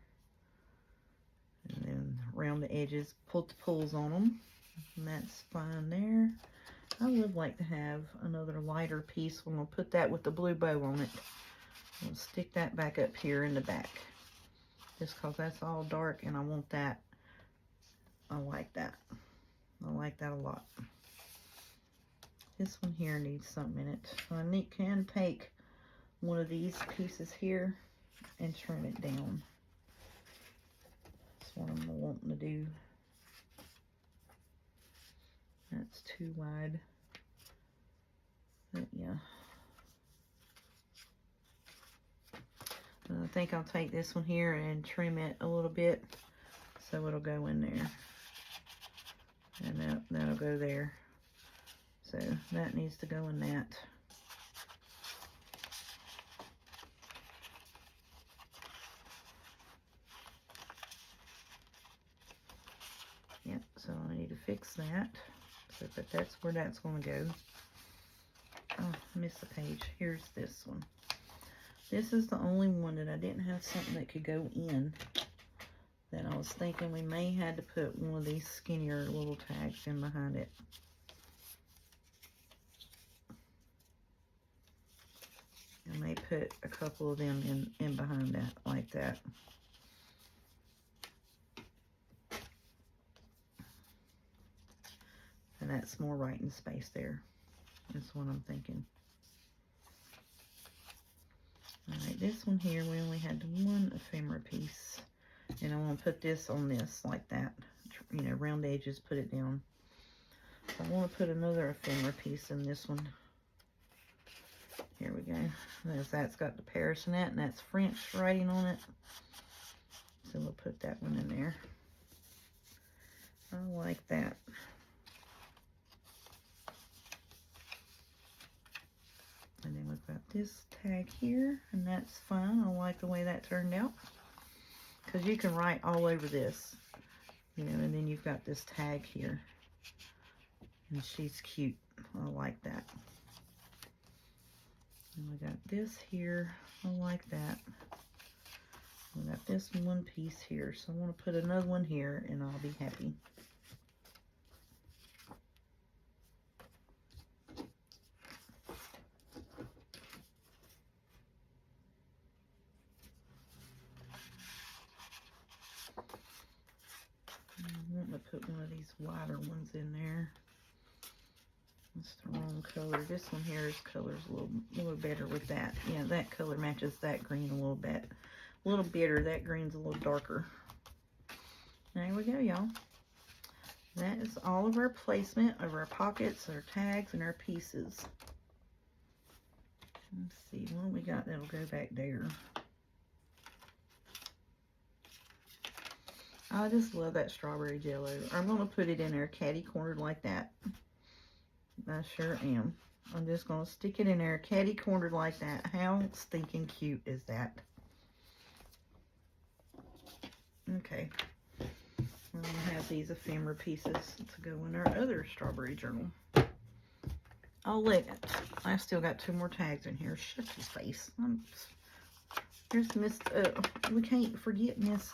And then round the edges, put the pulls on them. And that's fine there. I would like to have another lighter piece. I'm going to put that with the blue bow on it. I'll stick that back up here in the back. Just because that's all dark and I want that. I like that. I like that a lot. This one here needs something in it. So I can take one of these pieces here and trim it down. That's what I'm wanting to do. That's too wide. But yeah. I think I'll take this one here and trim it a little bit so it'll go in there. And that'll go there. So that needs to go in that. Yep, so I need to fix that. So, but that's where that's going to go. Oh, I missed a page. Here's this one. This is the only one that I didn't have something that could go in. That I was thinking we may have to put one of these skinnier little tags in behind it. I may put a couple of them in behind that, like that. And that's more writing space there. That's what I'm thinking. Alright, this one here, we only had one ephemera piece. And I want to put this on this, like that. You know, round edges, put it down. So I want to put another ephemera piece in this one. Here we go. That's got the Paris in it, and that's French writing on it. So we'll put that one in there. I like that. And then we've got this tag here, and that's fine. I like the way that turned out. Because you can write all over this. You know, and then you've got this tag here. And she's cute. I like that. And we got this here. I like that. We got this one piece here. So I want to put another one here, and I'll be happy. I'm wanting to put one of these wider ones in there. It's the wrong color. This one here's color's a little better with that. Yeah, that color matches that green a little bit. A little better. That green's a little darker. There we go, y'all. That is all of our placement of our pockets, our tags, and our pieces. Let's see what we got that'll go back there. I just love that strawberry jello. I'm going to put it in there catty cornered like that. I sure am. I'm just going to stick it in there catty cornered like that. How stinking cute is that? Okay. I'm going to have these ephemera pieces to go in our other strawberry journal. I'll let it. I still got 2 more tags in here. Shut your face. Here's Miss, we can't forget Miss,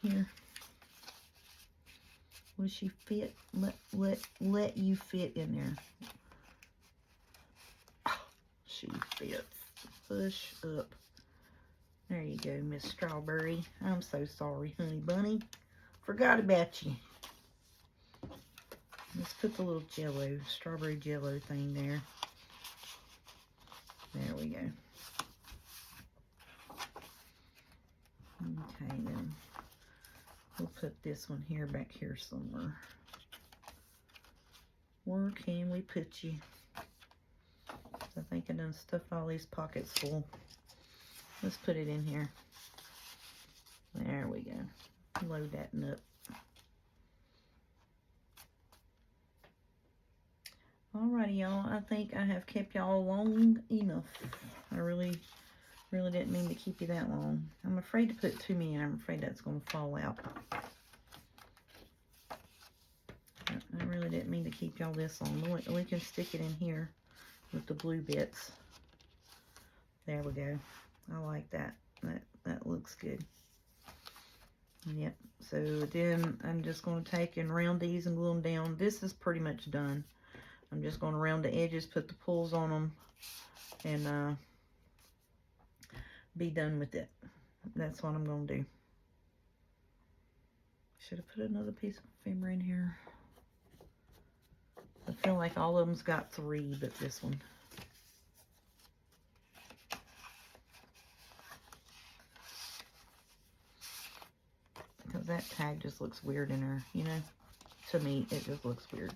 here. Will she fit? Let you fit in there. Oh, she fits. Push up. There you go, Miss Strawberry. I'm so sorry, honey bunny. Forgot about you. Let's put the little jello, strawberry jello thing there. There we go. Okay, then we'll put this one here, back here somewhere. Where can we put you? I think I done stuffed all these pockets full. Let's put it in here. There we go. Load that up. Alrighty, y'all. I think I have kept y'all long enough. I really didn't mean to keep you that long. I'm afraid to put too many in. I'm afraid that's going to fall out. I really didn't mean to keep y'all this long. We can stick it in here with the blue bits. There we go. I like that. That looks good. Yep. So then I'm just going to take and round these and glue them down. This is pretty much done. I'm just going to round the edges, put the pulls on them, and be done with it. That's what I'm going to do. Should have put another piece of ephemera in here. I feel like all of them's got 3, but this one. Because that tag just looks weird in her, you know? To me, it just looks weird.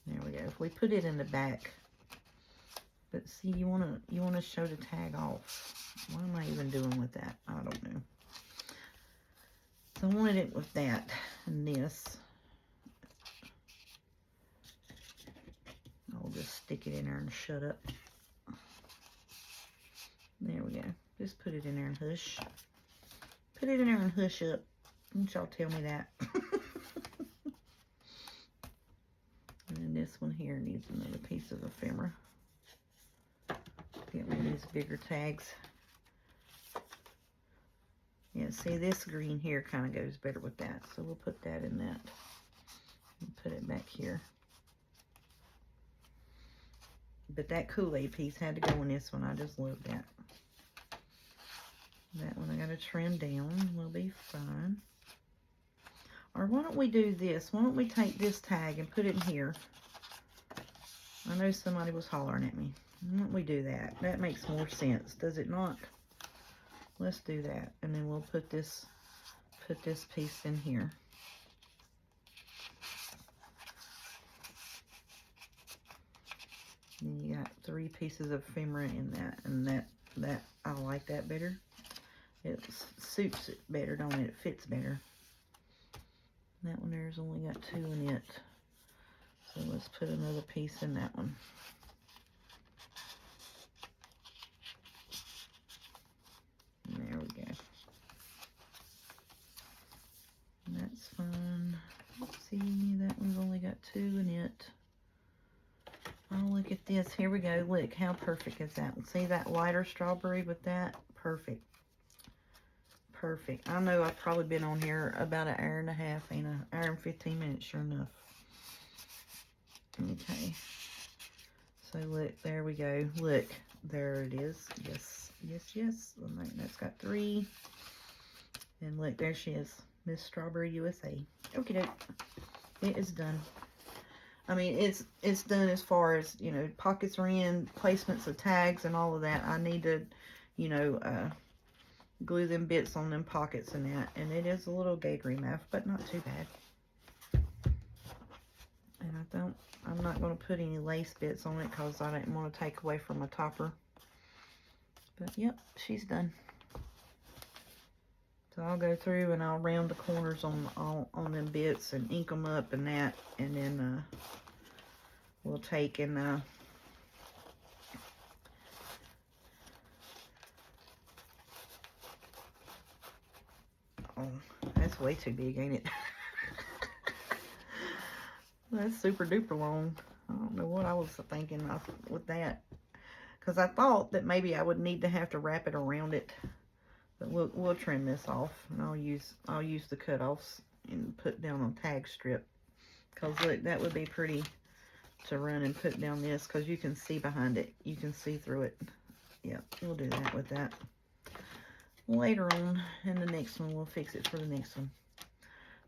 There we go. If we put it in the back, but see, you wanna show the tag off. What am I even doing with that? I don't know. So I wanted it with that and this. I'll just stick it in there and shut up. There we go. Just put it in there and hush. Put it in there and hush up. Don't y'all tell me that. And then this one here needs another piece of ephemera. Get one of these bigger tags. Yeah, see, this green here kind of goes better with that. So we'll put that in that. And put it back here. But that Kool-Aid piece had to go in this one. I just love that. That one I got to trim down. We'll be fine. Or why don't we do this? Why don't we take this tag and put it in here? I know somebody was hollering at me. Why don't we do that? That makes more sense, does it not? Let's do that. And then we'll put this piece in here. And you got 3 pieces of ephemera in that. And that I like that better. It suits it better, don't it? It fits better. That one there's only got 2 in it. So let's put another piece in that one. There we go. And that's fine. Let's see, that one's only got 2 in it. Oh, look at this. Here we go. Look, how perfect is that? See that lighter strawberry with that? Perfect. Perfect. I know I've probably been on here about an hour and a half, ain't an hour and 15 minutes, sure enough. Okay. So look, there we go. Look, there it is. Yes, yes, yes. That's got 3. And look, there she is. Miss Strawberry USA. Okay, doke. It is done. I mean, it's done as far as, you know, pockets are in, placements of tags and all of that. I need to, you know, glue them bits on them pockets and that. And it is a little gaggery mouth, but not too bad. And I'm not going to put any lace bits on it because I didn't want to take away from my topper. But yep, she's done. So I'll go through and I'll round the corners on them bits and ink them up and that. And then we'll take and oh, that's way too big, ain't it? That's super duper long. I don't know what I was thinking of with that. Because I thought that maybe I would need to have to wrap it around it. But we'll trim this off. And I'll use the cutoffs and put down on tag strip. Because look, that would be pretty to run and put down this because you can see behind it. You can see through it. Yeah, we'll do that with that. Later on in the next one, we'll fix it for the next one.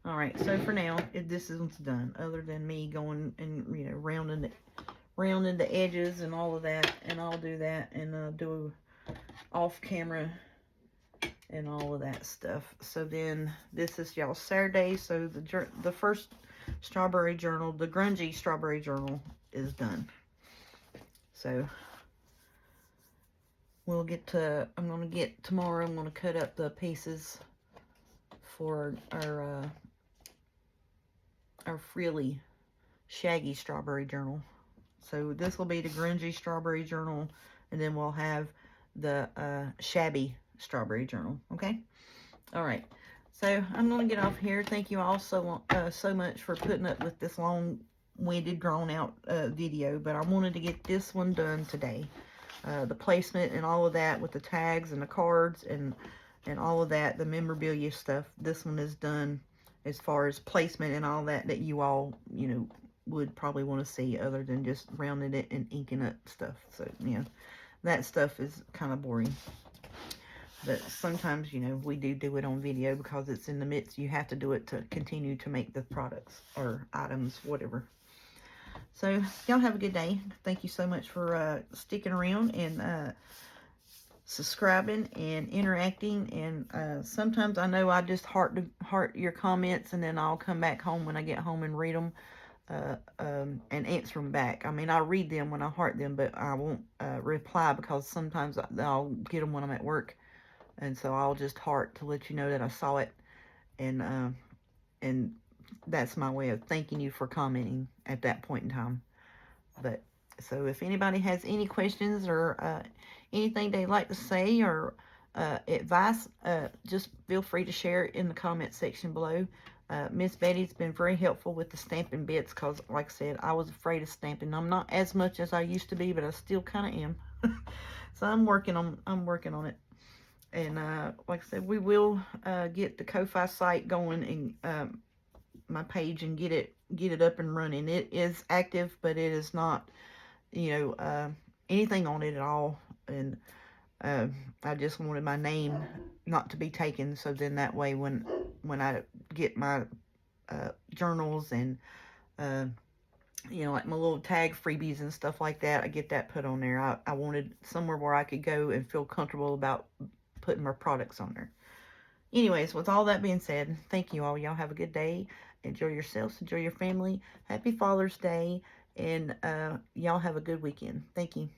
All right, so for now, this one's done. Other than me going and, you know, rounding the edges and all of that, and I'll do that and do off camera and all of that stuff. So then this is y'all Saturday. So the first strawberry journal, the grungy strawberry journal, is done. So we'll get to, I'm gonna get tomorrow, I'm gonna cut up the pieces for our frilly shaggy strawberry journal. So this will be the grungy strawberry journal, and then we'll have the shabby strawberry journal. Okay. All right. So I'm going to get off here. Thank you all so much for putting up with this long-winded, drawn-out video. But I wanted to get this one done today. The placement and all of that with the tags and the cards and all of that, the memorabilia stuff. This one is done as far as placement and all that you all, you know, would probably want to see, other than just rounding it and inking up stuff. So, you know, that stuff is kind of boring. But sometimes, you know, we do it on video because it's in the midst. You have to do it to continue to make the products or items, whatever. So, y'all have a good day. Thank you so much for sticking around and subscribing and interacting. And sometimes I know I just heart your comments, and then I'll come back home when I get home and read them. And answer them back. I mean, I read them when I heart them, but I won't reply because sometimes I'll get them when I'm at work, and so I'll just heart to let you know that I saw it, and that's my way of thanking you for commenting at that point in time. But so if anybody has any questions or anything they'd like to say or advice, just feel free to share it in the comment section below. Miss Betty's been very helpful with the stamping bits because, like I said, I was afraid of stamping. I'm not as much as I used to be, but I still kind of am. So I'm working on it. And like I said, we will get the Ko-Fi site going and my page and get it up and running. It is active, but it is not, you know, anything on it at all. And I just wanted my name not to be taken, so then that way when I get my journals and you know, like my little tag freebies and stuff like that, I get that put on there. I wanted somewhere where I could go and feel comfortable about putting my products on there. Anyways, with all that being said, thank you all. Y'all have a good day. Enjoy yourselves. Enjoy your family. Happy Father's Day. And y'all have a good weekend. Thank you.